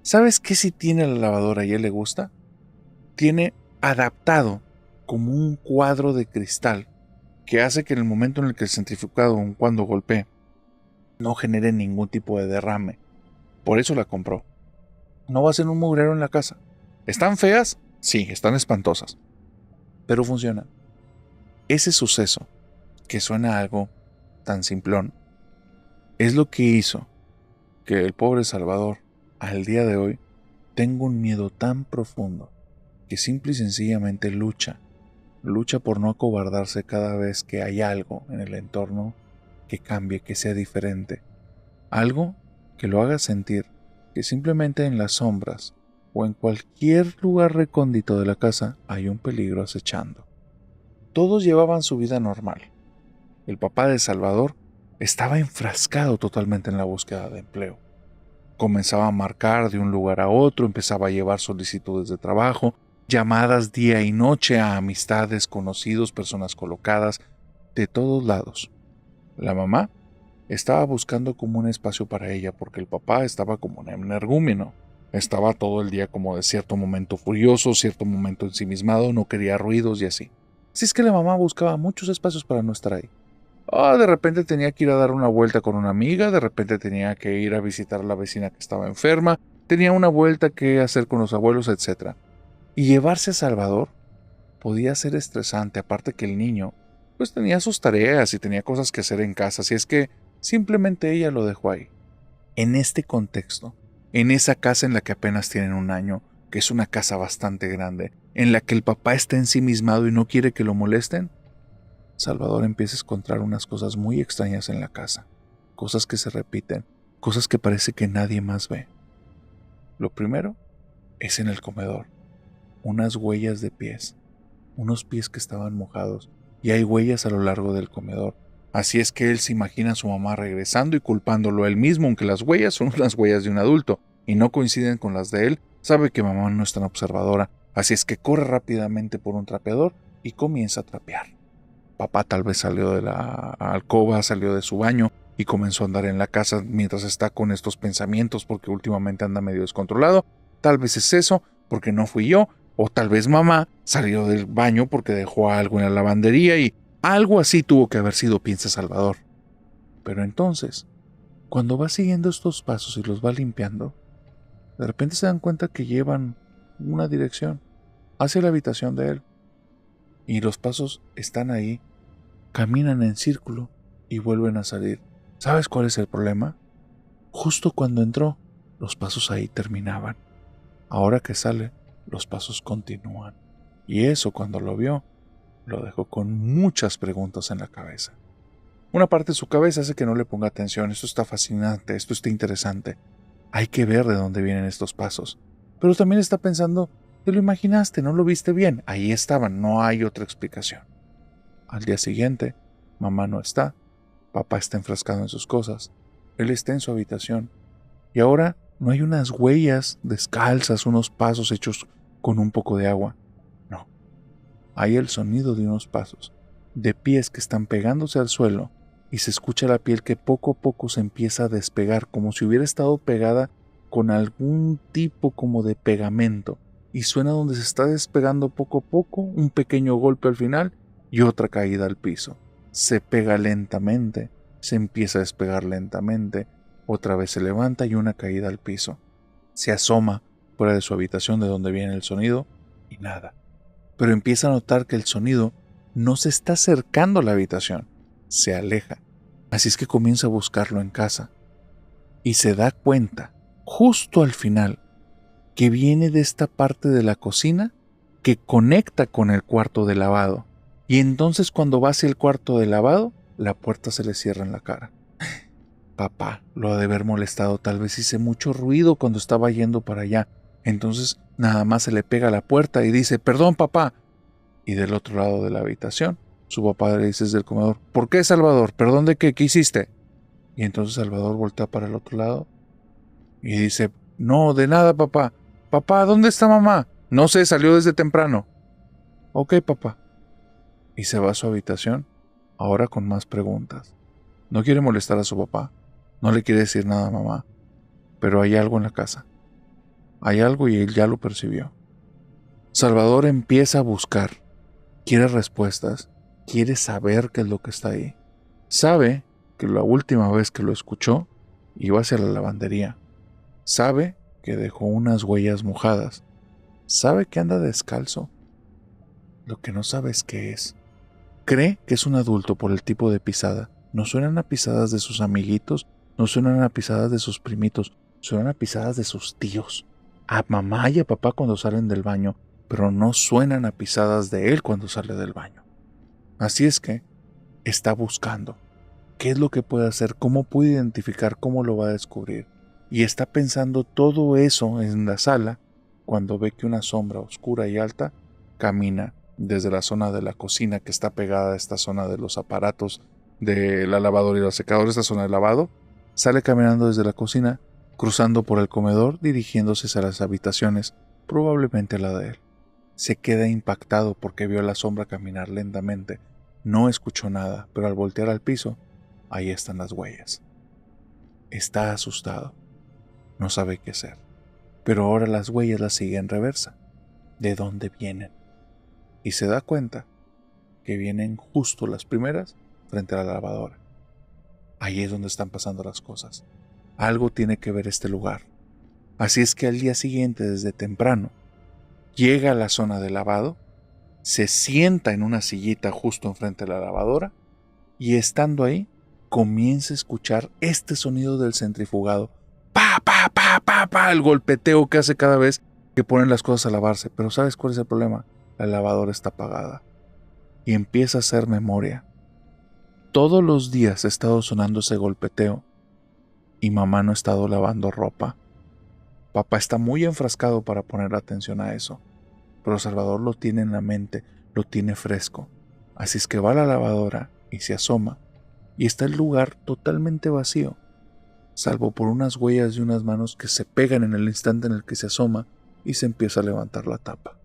¿Sabes qué si tiene la lavadora y a él le gusta? Tiene adaptado como un cuadro de cristal que hace que en el momento en el que el centrifugado, cuando golpee, no genere ningún tipo de derrame. Por eso la compró. No va a ser un mugrero en la casa. ¿Están feas? Sí, están espantosas. Pero funcionan. Ese suceso, que suena a algo tan simplón, es lo que hizo que el pobre Salvador, al día de hoy, tenga un miedo tan profundo que simple y sencillamente lucha por no acobardarse cada vez que hay algo en el entorno que cambie, que sea diferente. Algo que lo haga sentir que simplemente en las sombras o en cualquier lugar recóndito de la casa hay un peligro acechando. Todos llevaban su vida normal. El papá de Salvador estaba enfrascado totalmente en la búsqueda de empleo. Comenzaba a marcar de un lugar a otro, empezaba a llevar solicitudes de trabajo, llamadas día y noche a amistades, conocidos, personas colocadas, de todos lados. La mamá estaba buscando como un espacio para ella porque el papá estaba como un energúmeno. Estaba todo el día como de cierto momento furioso, cierto momento ensimismado, no quería ruidos y así. Así es que la mamá buscaba muchos espacios para no estar ahí. De repente tenía que ir a dar una vuelta con una amiga, de repente tenía que ir a visitar a la vecina que estaba enferma, tenía una vuelta que hacer con los abuelos, etc. Y llevarse a Salvador podía ser estresante, aparte que el niño pues tenía sus tareas y tenía cosas que hacer en casa, así es que simplemente ella lo dejó ahí. En este contexto, en esa casa en la que apenas tienen un año, que es una casa bastante grande, en la que el papá está ensimismado y no quiere que lo molesten, Salvador empieza a encontrar unas cosas muy extrañas en la casa, cosas que se repiten, cosas que parece que nadie más ve. Lo primero es en el comedor, unas huellas de pies, unos pies que estaban mojados, y hay huellas a lo largo del comedor. Así es que él se imagina a su mamá regresando y culpándolo a él mismo, aunque las huellas son las huellas de un adulto y no coinciden con las de él. Sabe que mamá no es tan observadora, así es que corre rápidamente por un trapeador y comienza a trapear. Papá tal vez salió de la alcoba, salió de su baño y comenzó a andar en la casa mientras está con estos pensamientos porque últimamente anda medio descontrolado. Tal vez es eso, porque no fui yo, o tal vez mamá salió del baño porque dejó algo en la lavandería y algo así tuvo que haber sido, piensa Salvador. Pero entonces, cuando va siguiendo estos pasos y los va limpiando, de repente se dan cuenta que llevan una dirección hacia la habitación de él. Y los pasos están ahí, caminan en círculo y vuelven a salir. ¿Sabes cuál es el problema? Justo cuando entró, los pasos ahí terminaban. Ahora que sale, los pasos continúan. Y eso, cuando lo vio, lo dejó con muchas preguntas en la cabeza. Una parte de su cabeza hace que no le ponga atención. Esto está fascinante, esto está interesante. Hay que ver de dónde vienen estos pasos. Pero también está pensando, te lo imaginaste, no lo viste bien. Ahí estaban, no hay otra explicación. Al día siguiente, mamá no está, papá está enfrascado en sus cosas, él está en su habitación. Y ahora no hay unas huellas descalzas, unos pasos hechos con un poco de agua. No, hay el sonido de unos pasos, de pies que están pegándose al suelo, y se escucha la piel que poco a poco se empieza a despegar, como si hubiera estado pegada con algún tipo como de pegamento, y suena donde se está despegando poco a poco, un pequeño golpe al final y otra caída al piso. Se pega lentamente, se empieza a despegar lentamente, otra vez se levanta y una caída al piso. Se asoma fuera de su habitación de donde viene el sonido y nada. Pero empieza a notar que el sonido no se está acercando a la habitación, se aleja. Así es que comienza a buscarlo en casa y se da cuenta, justo al final, que viene de esta parte de la cocina que conecta con el cuarto de lavado. Y entonces cuando va hacia el cuarto de lavado, la puerta se le cierra en la cara. Papá lo ha de haber molestado, tal vez hice mucho ruido cuando estaba yendo para allá. Entonces nada más se le pega a la puerta y dice, perdón papá. Y del otro lado de la habitación, su papá le dice desde el comedor, ¿por qué Salvador? ¿Perdón de qué? ¿Qué hiciste? Y entonces Salvador voltea para el otro lado y dice, no, de nada papá. Papá, ¿dónde está mamá? No sé, salió desde temprano. Ok papá. Y se va a su habitación, ahora con más preguntas. No quiere molestar a su papá, no le quiere decir nada a mamá, pero hay algo en la casa. Hay algo y él ya lo percibió. Salvador empieza a buscar, quiere respuestas, quiere saber qué es lo que está ahí. Sabe que la última vez que lo escuchó, iba hacia la lavandería. Sabe que dejó unas huellas mojadas. Sabe que anda descalzo. Lo que no sabe es qué es. Cree que es un adulto por el tipo de pisada. No suenan a pisadas de sus amiguitos, no suenan a pisadas de sus primitos, suenan a pisadas de sus tíos, a mamá y a papá cuando salen del baño, pero no suenan a pisadas de él cuando sale del baño. Así es que está buscando qué es lo que puede hacer, cómo puede identificar, cómo lo va a descubrir. Y está pensando todo eso en la sala cuando ve que una sombra oscura y alta camina desde la zona de la cocina que está pegada a esta zona de los aparatos de la lavadora y los secadores, esta zona de lavado, sale caminando desde la cocina, cruzando por el comedor, dirigiéndose hacia las habitaciones, probablemente a la de él. Se queda impactado porque vio a la sombra caminar lentamente. No escuchó nada, pero al voltear al piso, ahí están las huellas. Está asustado. No sabe qué hacer. Pero ahora las huellas las sigue en reversa. ¿De dónde vienen? Y se da cuenta que vienen justo las primeras frente a la lavadora. Ahí es donde están pasando las cosas. Algo tiene que ver este lugar. Así es que al día siguiente, desde temprano, llega a la zona de lavado, se sienta en una sillita justo enfrente de la lavadora y estando ahí, comienza a escuchar este sonido del centrifugado. Pa, pa, pa, pa, pa, el golpeteo que hace cada vez que ponen las cosas a lavarse. Pero ¿sabes cuál es el problema? La lavadora está apagada. Y empieza a hacer memoria. Todos los días ha estado sonando ese golpeteo y mamá no ha estado lavando ropa. Papá está muy enfrascado para poner atención a eso, pero Salvador lo tiene en la mente, lo tiene fresco. Así es que va a la lavadora y se asoma y está el lugar totalmente vacío, salvo por unas huellas de unas manos que se pegan en el instante en el que se asoma y se empieza a levantar la tapa.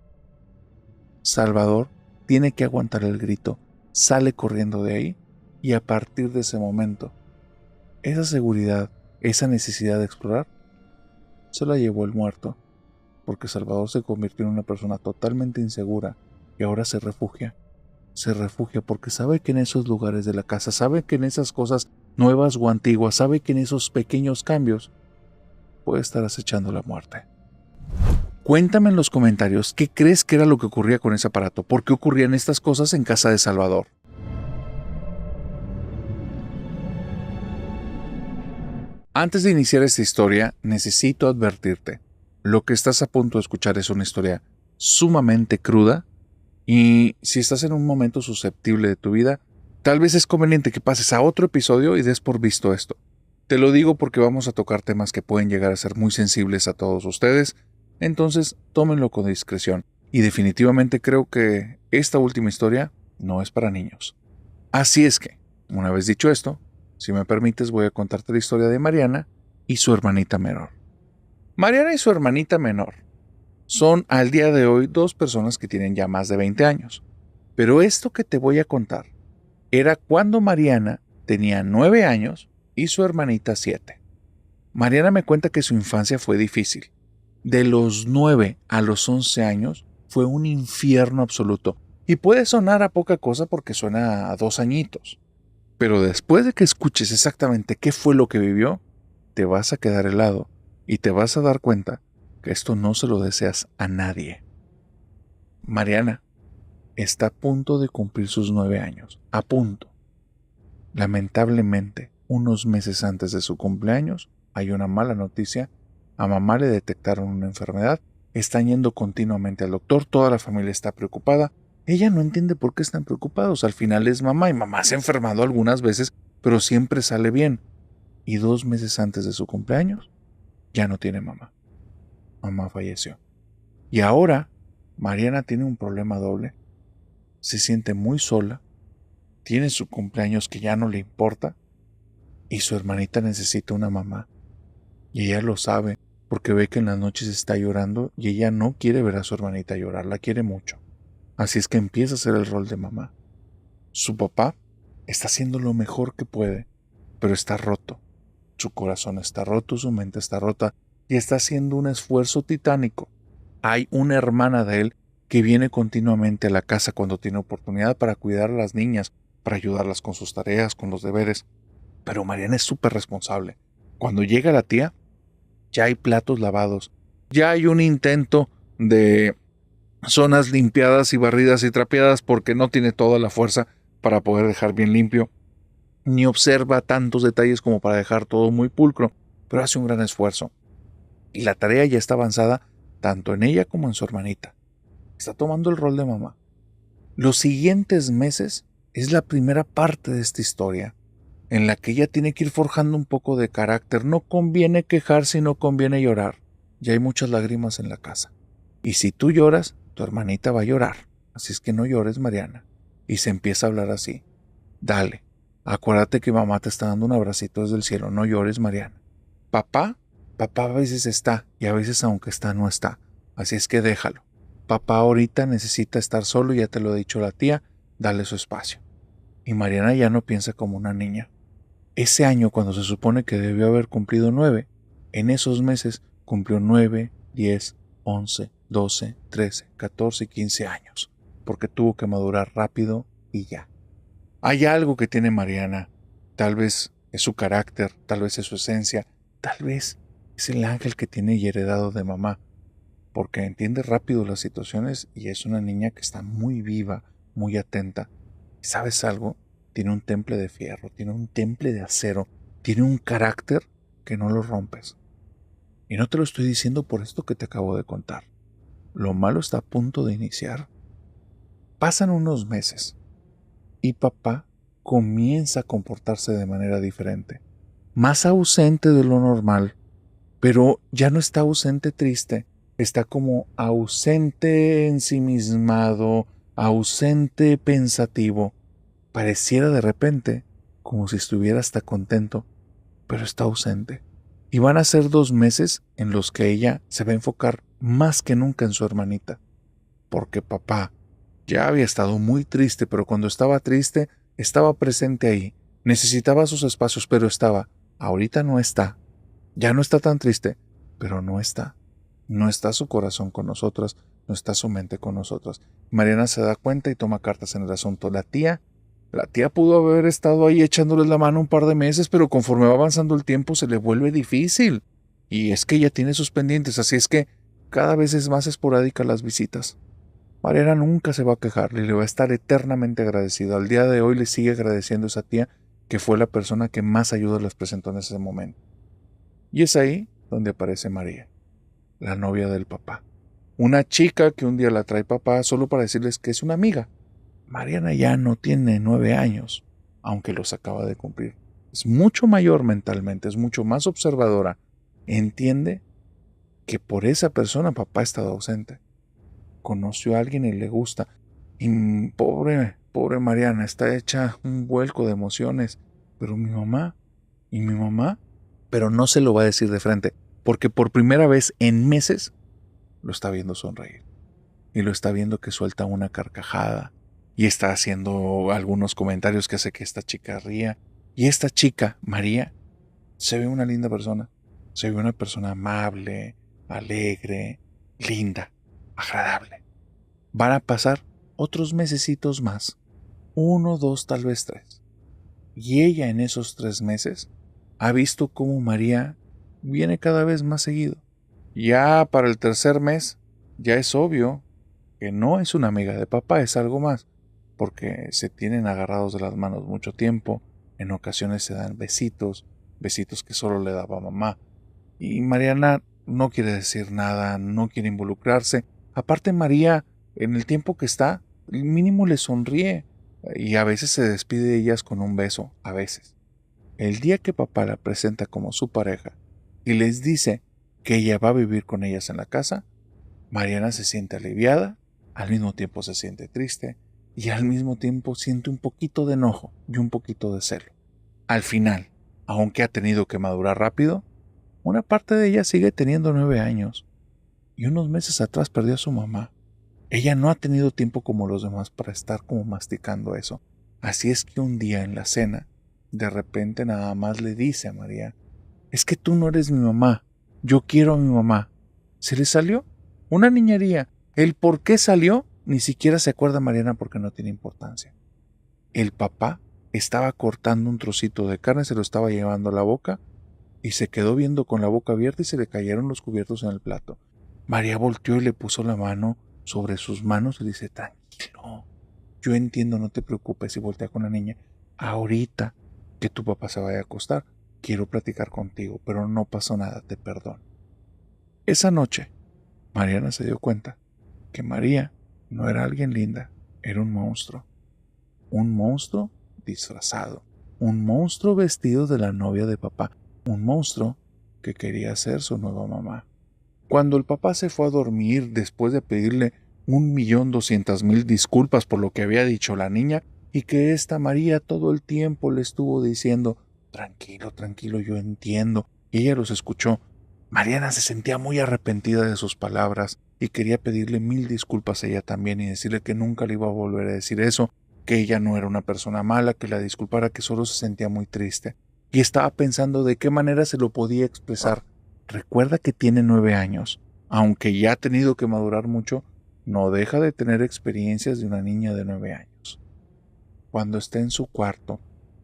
Salvador tiene que aguantar el grito, sale corriendo de ahí y a partir de ese momento, esa seguridad, esa necesidad de explorar, se la llevó el muerto, porque Salvador se convirtió en una persona totalmente insegura y ahora se refugia. Se refugia porque sabe que en esos lugares de la casa, sabe que en esas cosas nuevas o antiguas, sabe que en esos pequeños cambios puede estar acechando la muerte. Cuéntame en los comentarios qué crees que era lo que ocurría con ese aparato, por qué ocurrían estas cosas en casa de Salvador. Antes de iniciar esta historia, necesito advertirte. Lo que estás a punto de escuchar es una historia sumamente cruda y si estás en un momento susceptible de tu vida, tal vez es conveniente que pases a otro episodio y des por visto esto. Te lo digo porque vamos a tocar temas que pueden llegar a ser muy sensibles a todos ustedes, entonces tómenlo con discreción. Y definitivamente creo que esta última historia no es para niños. Así es que, una vez dicho esto, si me permites voy a contarte la historia de Mariana y su hermanita menor. Mariana y su hermanita menor son al día de hoy 2 personas que tienen ya más de 20 años. Pero esto que te voy a contar era cuando Mariana tenía 9 años y su hermanita 7. Mariana me cuenta que su infancia fue difícil. De los 9 a los 11 años fue un infierno absoluto. Y puede sonar a poca cosa porque suena a 2 añitos. Pero después de que escuches exactamente qué fue lo que vivió, te vas a quedar helado y te vas a dar cuenta que esto no se lo deseas a nadie. Mariana está a punto de cumplir sus 9 años. A punto. Lamentablemente, unos meses antes de su cumpleaños, hay una mala noticia. A mamá le detectaron una enfermedad. Están yendo continuamente al doctor. Toda la familia está preocupada. Ella no entiende por qué están preocupados. Al final es mamá y mamá se ha enfermado algunas veces, pero siempre sale bien. Y 2 meses antes de su cumpleaños, ya no tiene mamá. Mamá falleció. Y ahora, Mariana tiene un problema doble. Se siente muy sola. Tiene su cumpleaños que ya no le importa. Y su hermanita necesita una mamá. Y ella lo sabe, porque ve que en las noches está llorando y ella no quiere ver a su hermanita llorar, la quiere mucho. Así es que empieza a hacer el rol de mamá. Su papá está haciendo lo mejor que puede, pero está roto. Su corazón está roto, su mente está rota y está haciendo un esfuerzo titánico. Hay una hermana de él que viene continuamente a la casa cuando tiene oportunidad para cuidar a las niñas, para ayudarlas con sus tareas, con los deberes. Pero Mariana es súper responsable. Cuando llega la tía, ya hay platos lavados, ya hay un intento de zonas limpiadas y barridas y trapeadas porque no tiene toda la fuerza para poder dejar bien limpio, ni observa tantos detalles como para dejar todo muy pulcro, pero hace un gran esfuerzo. Y la tarea ya está avanzada tanto en ella como en su hermanita. Está tomando el rol de mamá. Los siguientes meses es la primera parte de esta historia, en la que ella tiene que ir forjando un poco de carácter. No conviene quejarse y no conviene llorar. Ya hay muchas lágrimas en la casa. Y si tú lloras, tu hermanita va a llorar. Así es que no llores, Mariana. Y se empieza a hablar así. Dale, acuérdate que mamá te está dando un abracito desde el cielo. No llores, Mariana. Papá a veces está y a veces aunque está no está. Así es que déjalo. Papá ahorita necesita estar solo, ya te lo ha dicho la tía. Dale su espacio. Y Mariana ya no piensa como una niña. Ese año, cuando se supone que debió haber cumplido 9, en esos meses cumplió 9, 10, 11, 12, 13, 14 y 15 años, porque tuvo que madurar rápido y ya. Hay algo que tiene Mariana, tal vez es su carácter, tal vez es su esencia, tal vez es el ángel que tiene y heredado de mamá, porque entiende rápido las situaciones y es una niña que está muy viva, muy atenta. ¿Sabes algo? Tiene un temple de fierro, tiene un temple de acero, tiene un carácter que no lo rompes. Y no te lo estoy diciendo por esto que te acabo de contar. Lo malo está a punto de iniciar. Pasan unos meses y papá comienza a comportarse de manera diferente, más ausente de lo normal, pero ya no está ausente triste, está como ausente ensimismado, ausente pensativo. Pareciera de repente como si estuviera hasta contento, pero está ausente. Y van a ser 2 meses en los que ella se va a enfocar más que nunca en su hermanita, porque papá ya había estado muy triste, pero cuando estaba triste estaba presente ahí. Necesitaba sus espacios, pero estaba. Ahorita no está. Ya no está tan triste, pero no está. No está su corazón con nosotras, no está su mente con nosotras. Mariana se da cuenta y toma cartas en el asunto. La tía La tía pudo haber estado ahí echándoles la mano un par de meses, pero conforme va avanzando el tiempo se le vuelve difícil. Y es que ella tiene sus pendientes, así es que cada vez es más esporádica las visitas. Mariana nunca se va a quejar y le va a estar eternamente agradecida. Al día de hoy le sigue agradeciendo a esa tía que fue la persona que más ayuda les presentó en ese momento. Y es ahí donde aparece María, la novia del papá. Una chica que un día la trae papá solo para decirles que es una amiga. Mariana ya no tiene 9 años, aunque los acaba de cumplir. Es mucho mayor mentalmente, es mucho más observadora. Entiende que por esa persona papá ha estado ausente. Conoció a alguien y le gusta. Y pobre Mariana, está hecha un vuelco de emociones. Pero mi mamá, pero no se lo va a decir de frente, porque por primera vez en meses lo está viendo sonreír. Y lo está viendo que suelta una carcajada. Y está haciendo algunos comentarios que hace que esta chica ría. Y esta chica, María, se ve una linda persona. Se ve una persona amable, alegre, linda, agradable. Van a pasar otros mesecitos más. 1, 2, tal vez 3. Y ella en esos 3 meses ha visto cómo María viene cada vez más seguido. Ya para el tercer mes, ya es obvio que no es una amiga de papá, es algo más, porque se tienen agarrados de las manos mucho tiempo, en ocasiones se dan besitos, besitos que solo le daba mamá. Y Mariana no quiere decir nada, no quiere involucrarse. Aparte María, en el tiempo que está, mínimo le sonríe y a veces se despide de ellas con un beso, a veces. El día que papá la presenta como su pareja y les dice que ella va a vivir con ellas en la casa, Mariana se siente aliviada, al mismo tiempo se siente triste y al mismo tiempo siente un poquito de enojo y un poquito de celo. Al final, aunque ha tenido que madurar rápido, una parte de ella sigue teniendo 9 años y unos meses atrás perdió a su mamá. Ella no ha tenido tiempo como los demás para estar como masticando eso. Así es que un día en la cena, de repente nada más le dice a María, es que tú no eres mi mamá, yo quiero a mi mamá. ¿Se le salió? Una niñería. El por qué salió ni siquiera se acuerda Mariana porque no tiene importancia. El papá estaba cortando un trocito de carne, se lo estaba llevando a la boca y se quedó viendo con la boca abierta y se le cayeron los cubiertos en el plato. María volteó y le puso la mano sobre sus manos y le dice, tranquilo, yo entiendo, no te preocupes, y voltea con la niña. Ahorita que tu papá se vaya a acostar, quiero platicar contigo, pero no pasó nada, te perdono. Esa noche, Mariana se dio cuenta que María no era alguien linda, era un monstruo disfrazado, un monstruo vestido de la novia de papá, un monstruo que quería ser su nueva mamá. Cuando el papá se fue a dormir después de pedirle 1.200.000 disculpas por lo que había dicho la niña y que esta María todo el tiempo le estuvo diciendo, tranquilo, tranquilo, yo entiendo, y ella los escuchó, Mariana se sentía muy arrepentida de sus palabras y quería pedirle 1.000 disculpas a ella también y decirle que nunca le iba a volver a decir eso, que ella no era una persona mala, que la disculpara, que solo se sentía muy triste. Y estaba pensando de qué manera se lo podía expresar. Recuerda que tiene 9 años. Aunque ya ha tenido que madurar mucho, no deja de tener experiencias de una niña de 9 años. Cuando está en su cuarto,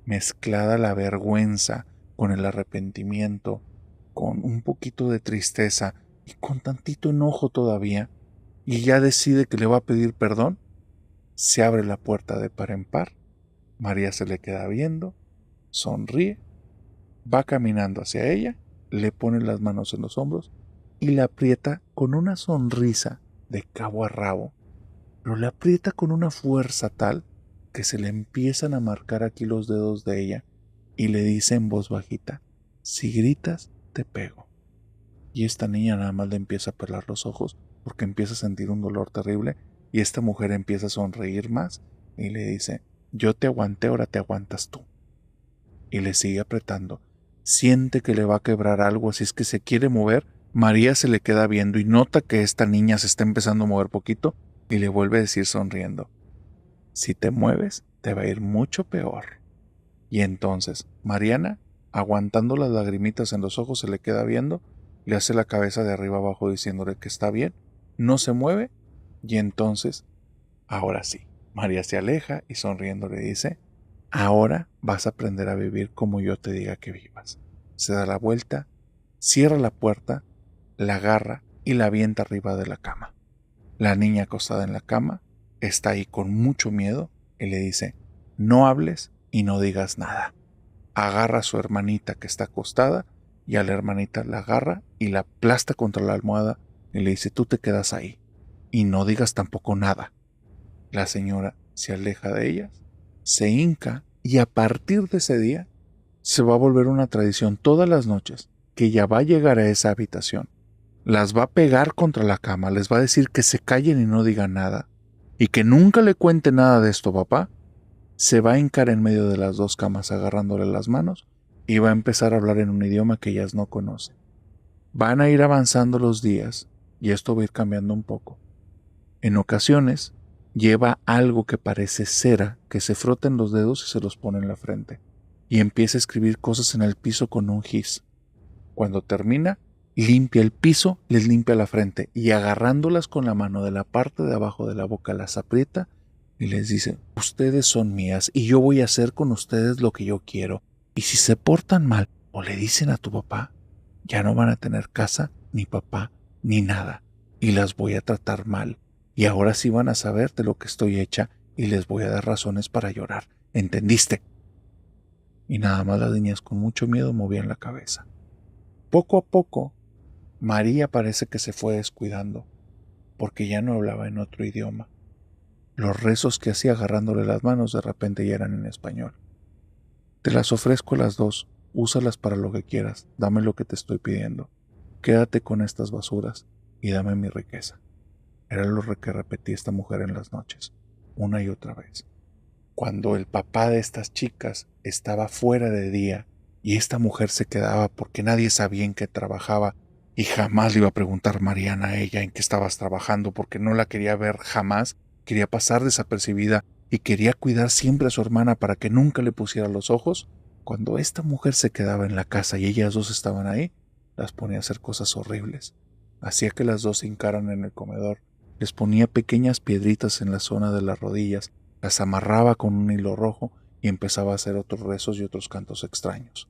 mezclada la vergüenza con el arrepentimiento, con un poquito de tristeza y con tantito enojo todavía, y ya decide que le va a pedir perdón, se abre la puerta de par en par, María se le queda viendo, sonríe, va caminando hacia ella, le pone las manos en los hombros y la aprieta con una sonrisa de cabo a rabo, pero la aprieta con una fuerza tal que se le empiezan a marcar aquí los dedos de ella y le dice en voz bajita, si gritas, te pego. Y esta niña nada más le empieza a pelar los ojos porque empieza a sentir un dolor terrible y esta mujer empieza a sonreír más y le dice, yo te aguanté, ahora te aguantas tú. Y le sigue apretando. Siente que le va a quebrar algo, así es que se quiere mover. María se le queda viendo y nota que esta niña se está empezando a mover poquito y le vuelve a decir sonriendo, si te mueves, te va a ir mucho peor. Y entonces, Mariana, aguantando las lagrimitas en los ojos, se le queda viendo, le hace la cabeza de arriba abajo diciéndole que está bien, no se mueve, y entonces, ahora sí, María se aleja y sonriendo le dice, Ahora vas a aprender a vivir como yo te diga que vivas. Se da la vuelta, cierra la puerta, la agarra y la avienta arriba de la cama. La niña acostada en la cama está ahí con mucho miedo y le dice, no hables y no digas nada. Agarra a su hermanita que está acostada y a la hermanita la agarra y la aplasta contra la almohada y le dice, tú te quedas ahí y no digas tampoco nada. La señora se aleja de ellas, se hinca y a partir de ese día se va a volver una tradición todas las noches que ella va a llegar a esa habitación, las va a pegar contra la cama, les va a decir que se callen y no digan nada y que nunca le cuente nada de esto, papá. Se va a hincar en medio de las dos camas agarrándole las manos y va a empezar a hablar en un idioma que ellas no conocen. Van a ir avanzando los días y esto va a ir cambiando un poco. En ocasiones lleva algo que parece cera que se frota en los dedos y se los pone en la frente y empieza a escribir cosas en el piso con un gis. Cuando termina, limpia el piso, les limpia la frente y agarrándolas con la mano de la parte de abajo de la boca las aprieta y les dice, ustedes son mías y yo voy a hacer con ustedes lo que yo quiero. Y si se portan mal o le dicen a tu papá, ya no van a tener casa, ni papá, ni nada. Y las voy a tratar mal. Y ahora sí van a saber de lo que estoy hecha y les voy a dar razones para llorar. ¿Entendiste? Y nada más las niñas con mucho miedo movían la cabeza. Poco a poco, María parece que se fue descuidando, porque ya no hablaba en otro idioma. Los rezos que hacía agarrándole las manos de repente ya eran en español. Te las ofrezco las dos, úsalas para lo que quieras, dame lo que te estoy pidiendo. Quédate con estas basuras y dame mi riqueza. Era lo que repetía esta mujer en las noches, una y otra vez. Cuando el papá de estas chicas estaba fuera de día y esta mujer se quedaba porque nadie sabía en qué trabajaba y jamás le iba a preguntar Mariana a ella en qué estabas trabajando porque no la quería ver jamás, quería pasar desapercibida y quería cuidar siempre a su hermana para que nunca le pusiera los ojos. Cuando esta mujer se quedaba en la casa y ellas dos estaban ahí, las ponía a hacer cosas horribles. Hacía que las dos se hincaran en el comedor, les ponía pequeñas piedritas en la zona de las rodillas, las amarraba con un hilo rojo y empezaba a hacer otros rezos y otros cantos extraños.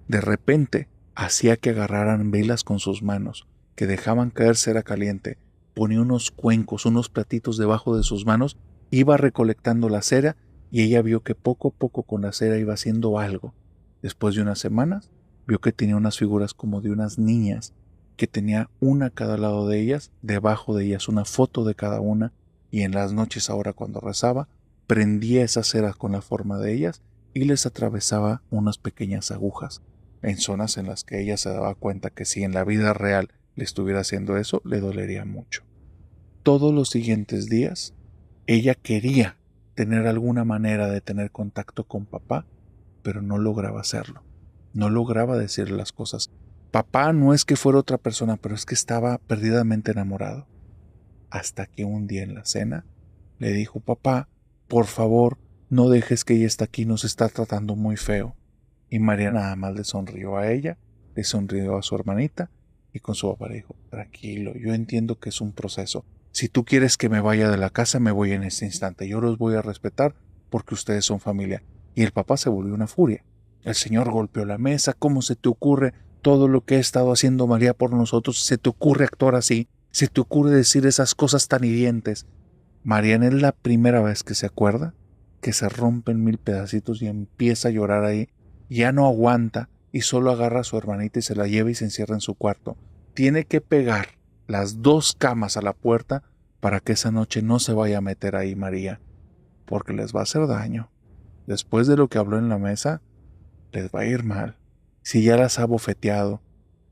De repente, hacía que agarraran velas con sus manos, que dejaban caer cera caliente, ponía unos cuencos, unos platitos debajo de sus manos, iba recolectando la cera y ella vio que poco a poco con la cera iba haciendo algo. Después de unas semanas, vio que tenía unas figuras como de unas niñas, que tenía una a cada lado de ellas, debajo de ellas una foto de cada una, y en las noches ahora cuando rezaba, prendía esas ceras con la forma de ellas y les atravesaba unas pequeñas agujas, en zonas en las que ella se daba cuenta que si en la vida real le estuviera haciendo eso, le dolería mucho. Todos los siguientes días, ella quería tener alguna manera de tener contacto con papá, pero no lograba hacerlo. No lograba decirle las cosas. Papá no es que fuera otra persona, pero es que estaba perdidamente enamorado. Hasta que un día en la cena le dijo, papá, por favor, no dejes que ella esté aquí, nos está tratando muy feo. Y María nada más le sonrió a ella, le sonrió a su hermanita y con su papá le dijo, tranquilo, yo entiendo que es un proceso. Si tú quieres que me vaya de la casa, me voy en este instante. Yo los voy a respetar porque ustedes son familia. Y el papá se volvió una furia. El señor golpeó la mesa. ¿Cómo se te ocurre todo lo que ha estado haciendo María por nosotros? ¿Se te ocurre actuar así? ¿Se te ocurre decir esas cosas tan hirientes? Mariana es la primera vez que se acuerda que se rompe en mil pedacitos y empieza a llorar ahí. Ya no aguanta y solo agarra a su hermanita y se la lleva y se encierra en su cuarto. Tiene que pegar las dos camas a la puerta para que esa noche no se vaya a meter ahí María, porque les va a hacer daño. Después de lo que habló en la mesa, les va a ir mal. Si ya las ha bofeteado,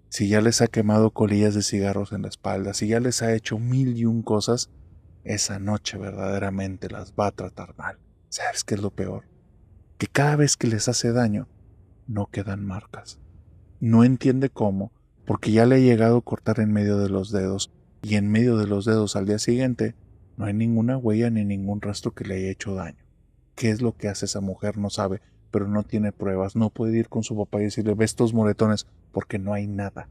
si ya les ha quemado colillas de cigarros en la espalda, si ya les ha hecho mil y un cosas, esa noche verdaderamente las va a tratar mal. ¿Sabes qué es lo peor? Que cada vez que les hace daño, no quedan marcas. No entiende cómo, porque ya le ha llegado a cortar en medio de los dedos, y en medio de los dedos al día siguiente no hay ninguna huella ni ningún rastro que le haya hecho daño. ¿Qué es lo que hace esa mujer? No sabe, pero no tiene pruebas. No puede ir con su papá y decirle, ve estos moretones, porque no hay nada.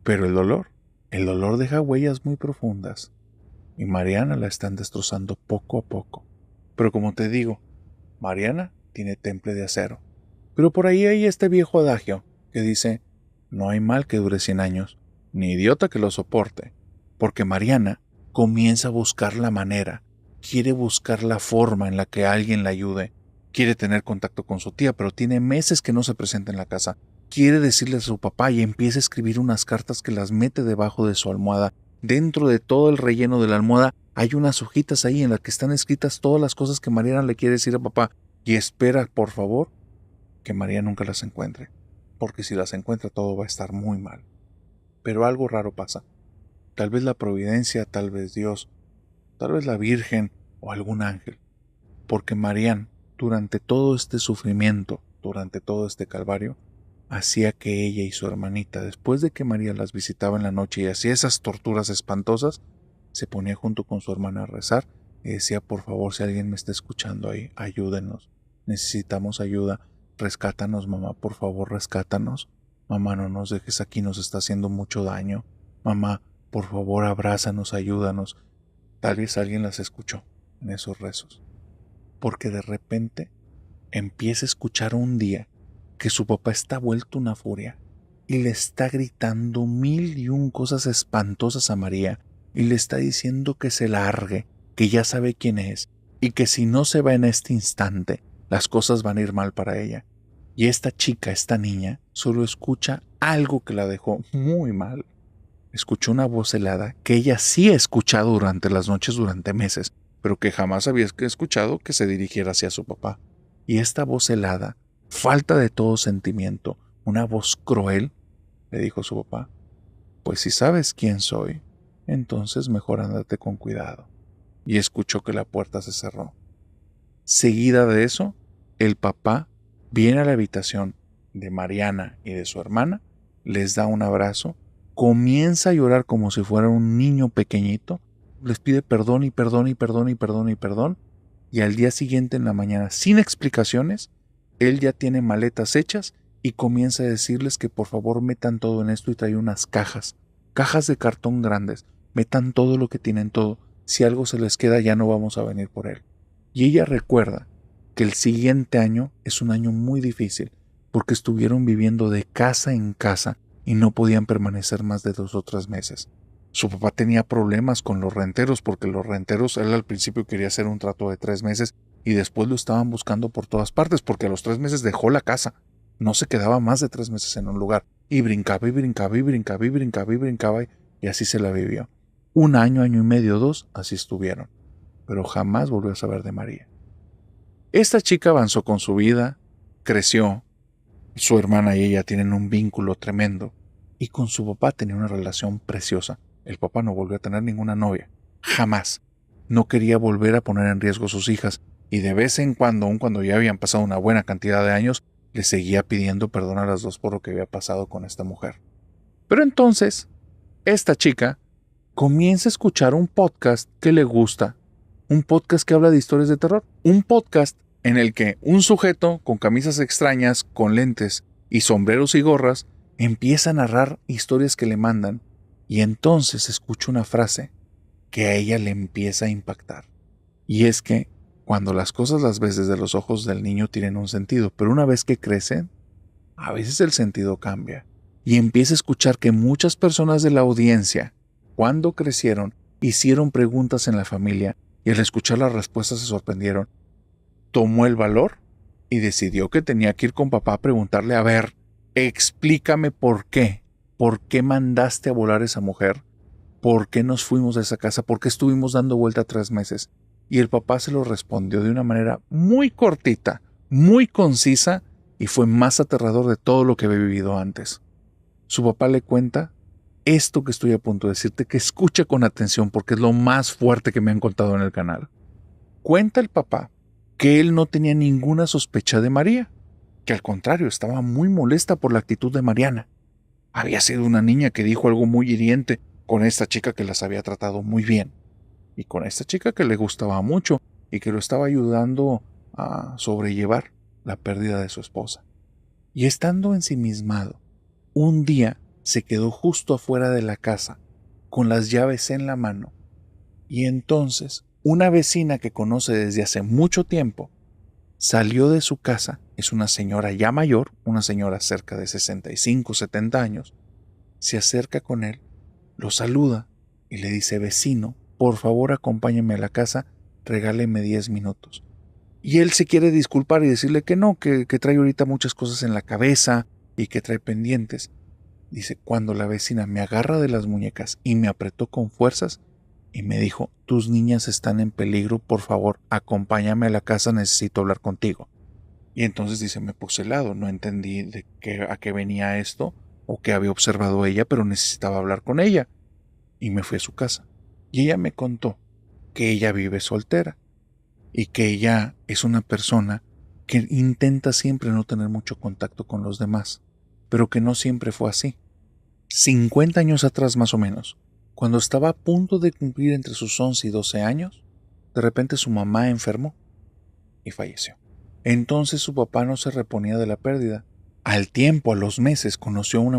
Pero el dolor deja huellas muy profundas. Y Mariana la están destrozando poco a poco. Pero como te digo, Mariana tiene temple de acero. Pero por ahí hay este viejo adagio que dice, no hay mal que dure 100 años, ni idiota que lo soporte, porque Mariana comienza a buscar la manera, quiere buscar la forma en la que alguien la ayude, quiere tener contacto con su tía, pero tiene meses que no se presenta en la casa, quiere decirle a su papá y empieza a escribir unas cartas que las mete debajo de su almohada. Dentro de todo el relleno de la almohada hay unas hojitas ahí en las que están escritas todas las cosas que Mariana le quiere decir a papá y espera, por favor, que María nunca las encuentre, porque si las encuentra todo va a estar muy mal. Pero algo raro pasa. Tal vez la providencia, tal vez Dios, tal vez la Virgen o algún ángel, porque Marián, durante todo este sufrimiento, durante todo este calvario, hacía que ella y su hermanita, después de que María las visitaba en la noche y hacía esas torturas espantosas, se ponía junto con su hermana a rezar y decía, por favor, si alguien me está escuchando ahí, ayúdenos, necesitamos ayuda, rescátanos, mamá, por favor, rescátanos. Mamá, no nos dejes aquí, nos está haciendo mucho daño. Mamá, por favor, abrázanos, ayúdanos. Tal vez alguien las escuchó en esos rezos, porque de repente empieza a escuchar un día que su papá está vuelto una furia y le está gritando 1001 cosas espantosas a María y le está diciendo que se largue, que ya sabe quién es y que si no se va en este instante, las cosas van a ir mal para ella. Y esta chica, esta niña, solo escucha algo que la dejó muy mal. Escuchó una voz helada que ella sí ha escuchado durante las noches durante meses, pero que jamás había escuchado que se dirigiera hacia su papá. Y esta voz helada, falta de todo sentimiento, una voz cruel, le dijo a su papá, pues si sabes quién soy, entonces mejor ándate con cuidado. Y escuchó que la puerta se cerró. Seguida de eso, el papá viene a la habitación de Mariana y de su hermana, les da un abrazo, comienza a llorar como si fuera un niño pequeñito, les pide perdón y perdón y perdón y perdón y perdón, y al día siguiente en la mañana, sin explicaciones, él ya tiene maletas hechas y comienza a decirles que por favor metan todo en esto y trae unas cajas de cartón grandes, metan todo lo que tienen todo, si algo se les queda ya no vamos a venir por él. Y ella recuerda que el siguiente año es un año muy difícil porque estuvieron viviendo de casa en casa y no podían permanecer más de 2 o 3 meses. Su papá tenía problemas con los renteros porque los renteros, él al principio quería hacer un trato de 3 meses y después lo estaban buscando por todas partes porque a los 3 meses dejó la casa. No se quedaba más de 3 meses en un lugar y brincaba y brincaba y brincaba y brincaba y brincaba y así se la vivió. 1 año, año y medio, 2, así estuvieron. Pero jamás volvió a saber de María. Esta chica avanzó con su vida, creció, su hermana y ella tienen un vínculo tremendo y con su papá tenía una relación preciosa. El papá no volvió a tener ninguna novia, jamás. No quería volver a poner en riesgo a sus hijas y de vez en cuando, aun cuando ya habían pasado una buena cantidad de años, le seguía pidiendo perdón a las dos por lo que había pasado con esta mujer. Pero entonces, esta chica comienza a escuchar un podcast que le gusta, un podcast que habla de historias de terror, un podcast en el que un sujeto con camisas extrañas, con lentes y sombreros y gorras empieza a narrar historias que le mandan y entonces escucha una frase que a ella le empieza a impactar. Y es que cuando las cosas las ves desde los ojos del niño tienen un sentido, pero una vez que crecen, a veces el sentido cambia. Y empieza a escuchar que muchas personas de la audiencia, cuando crecieron, hicieron preguntas en la familia y al escuchar las respuestas se sorprendieron. Tomó el valor y decidió que tenía que ir con papá a preguntarle, a ver, explícame por qué mandaste a volar a esa mujer, por qué nos fuimos de esa casa, por qué estuvimos dando vuelta 3 meses. Y el papá se lo respondió de una manera muy cortita, muy concisa y fue más aterrador de todo lo que había vivido antes. Su papá le cuenta esto que estoy a punto de decirte, que escucha con atención porque es lo más fuerte que me han contado en el canal. Cuenta el papá que él no tenía ninguna sospecha de María, que al contrario estaba muy molesta por la actitud de Mariana. Había sido una niña que dijo algo muy hiriente con esta chica que las había tratado muy bien y con esta chica que le gustaba mucho y que lo estaba ayudando a sobrellevar la pérdida de su esposa. Y estando ensimismado, un día se quedó justo afuera de la casa, con las llaves en la mano, y entonces una vecina que conoce desde hace mucho tiempo Salió de su casa, es una señora ya mayor, una señora cerca de 65, 70 años, se acerca con él, lo saluda y le dice: vecino, por favor acompáñame a la casa, regáleme 10 minutos. Y él se quiere disculpar y decirle que no, que trae ahorita muchas cosas en la cabeza y que trae pendientes. Dice: cuando la vecina me agarra de las muñecas y me apretó con fuerzas y me dijo: tus niñas están en peligro, por favor, acompáñame a la casa, necesito hablar contigo. Y entonces dice: me puse helado, no entendí a qué venía esto o qué había observado ella, pero necesitaba hablar con ella. Y me fui a su casa. Y ella me contó que ella vive soltera y que ella es una persona que intenta siempre no tener mucho contacto con los demás, pero que no siempre fue así. 50 años atrás más o menos, cuando estaba a punto de cumplir entre sus 11 y 12 años, de repente su mamá enfermó y falleció. Entonces su papá no se reponía de la pérdida. Al tiempo, a los meses, conoció a una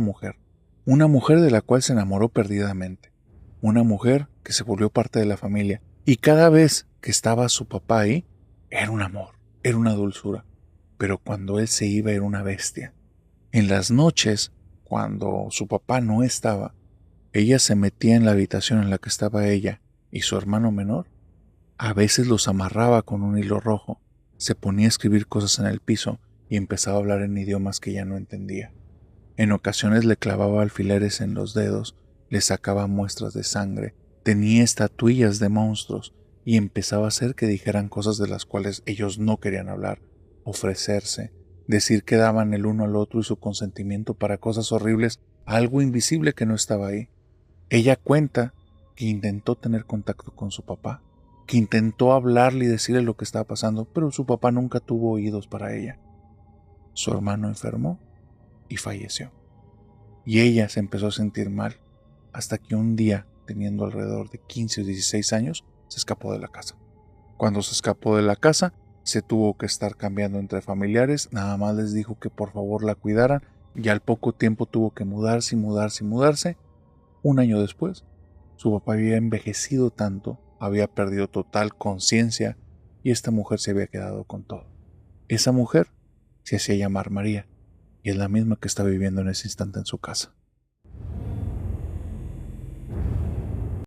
mujer de la cual se enamoró perdidamente, una mujer que se volvió parte de la familia, y cada vez que estaba su papá ahí, era un amor, era una dulzura, pero cuando él se iba era una bestia. En las noches, cuando su papá no estaba, ella se metía en la habitación en la que estaba ella y su hermano menor. A veces los amarraba con un hilo rojo, se ponía a escribir cosas en el piso y empezaba a hablar en idiomas que ya no entendía. En ocasiones le clavaba alfileres en los dedos, le sacaba muestras de sangre, tenía estatuillas de monstruos y empezaba a hacer que dijeran cosas de las cuales ellos no querían hablar, ofrecerse, decir que daban el uno al otro y su consentimiento para cosas horribles a algo invisible que no estaba ahí. Ella cuenta que intentó tener contacto con su papá, que intentó hablarle y decirle lo que estaba pasando, pero su papá nunca tuvo oídos para ella. Su hermano enfermó y falleció. Y ella se empezó a sentir mal, hasta que un día, teniendo alrededor de 15 o 16 años, se escapó de la casa. Cuando se escapó de la casa, se tuvo que estar cambiando entre familiares, nada más les dijo que por favor la cuidaran, y al poco tiempo tuvo que mudarse y mudarse y mudarse. Un año después, su papá había envejecido tanto, había perdido total conciencia, y esta mujer se había quedado con todo. Esa mujer se hacía llamar María, y es la misma que está viviendo en ese instante en su casa.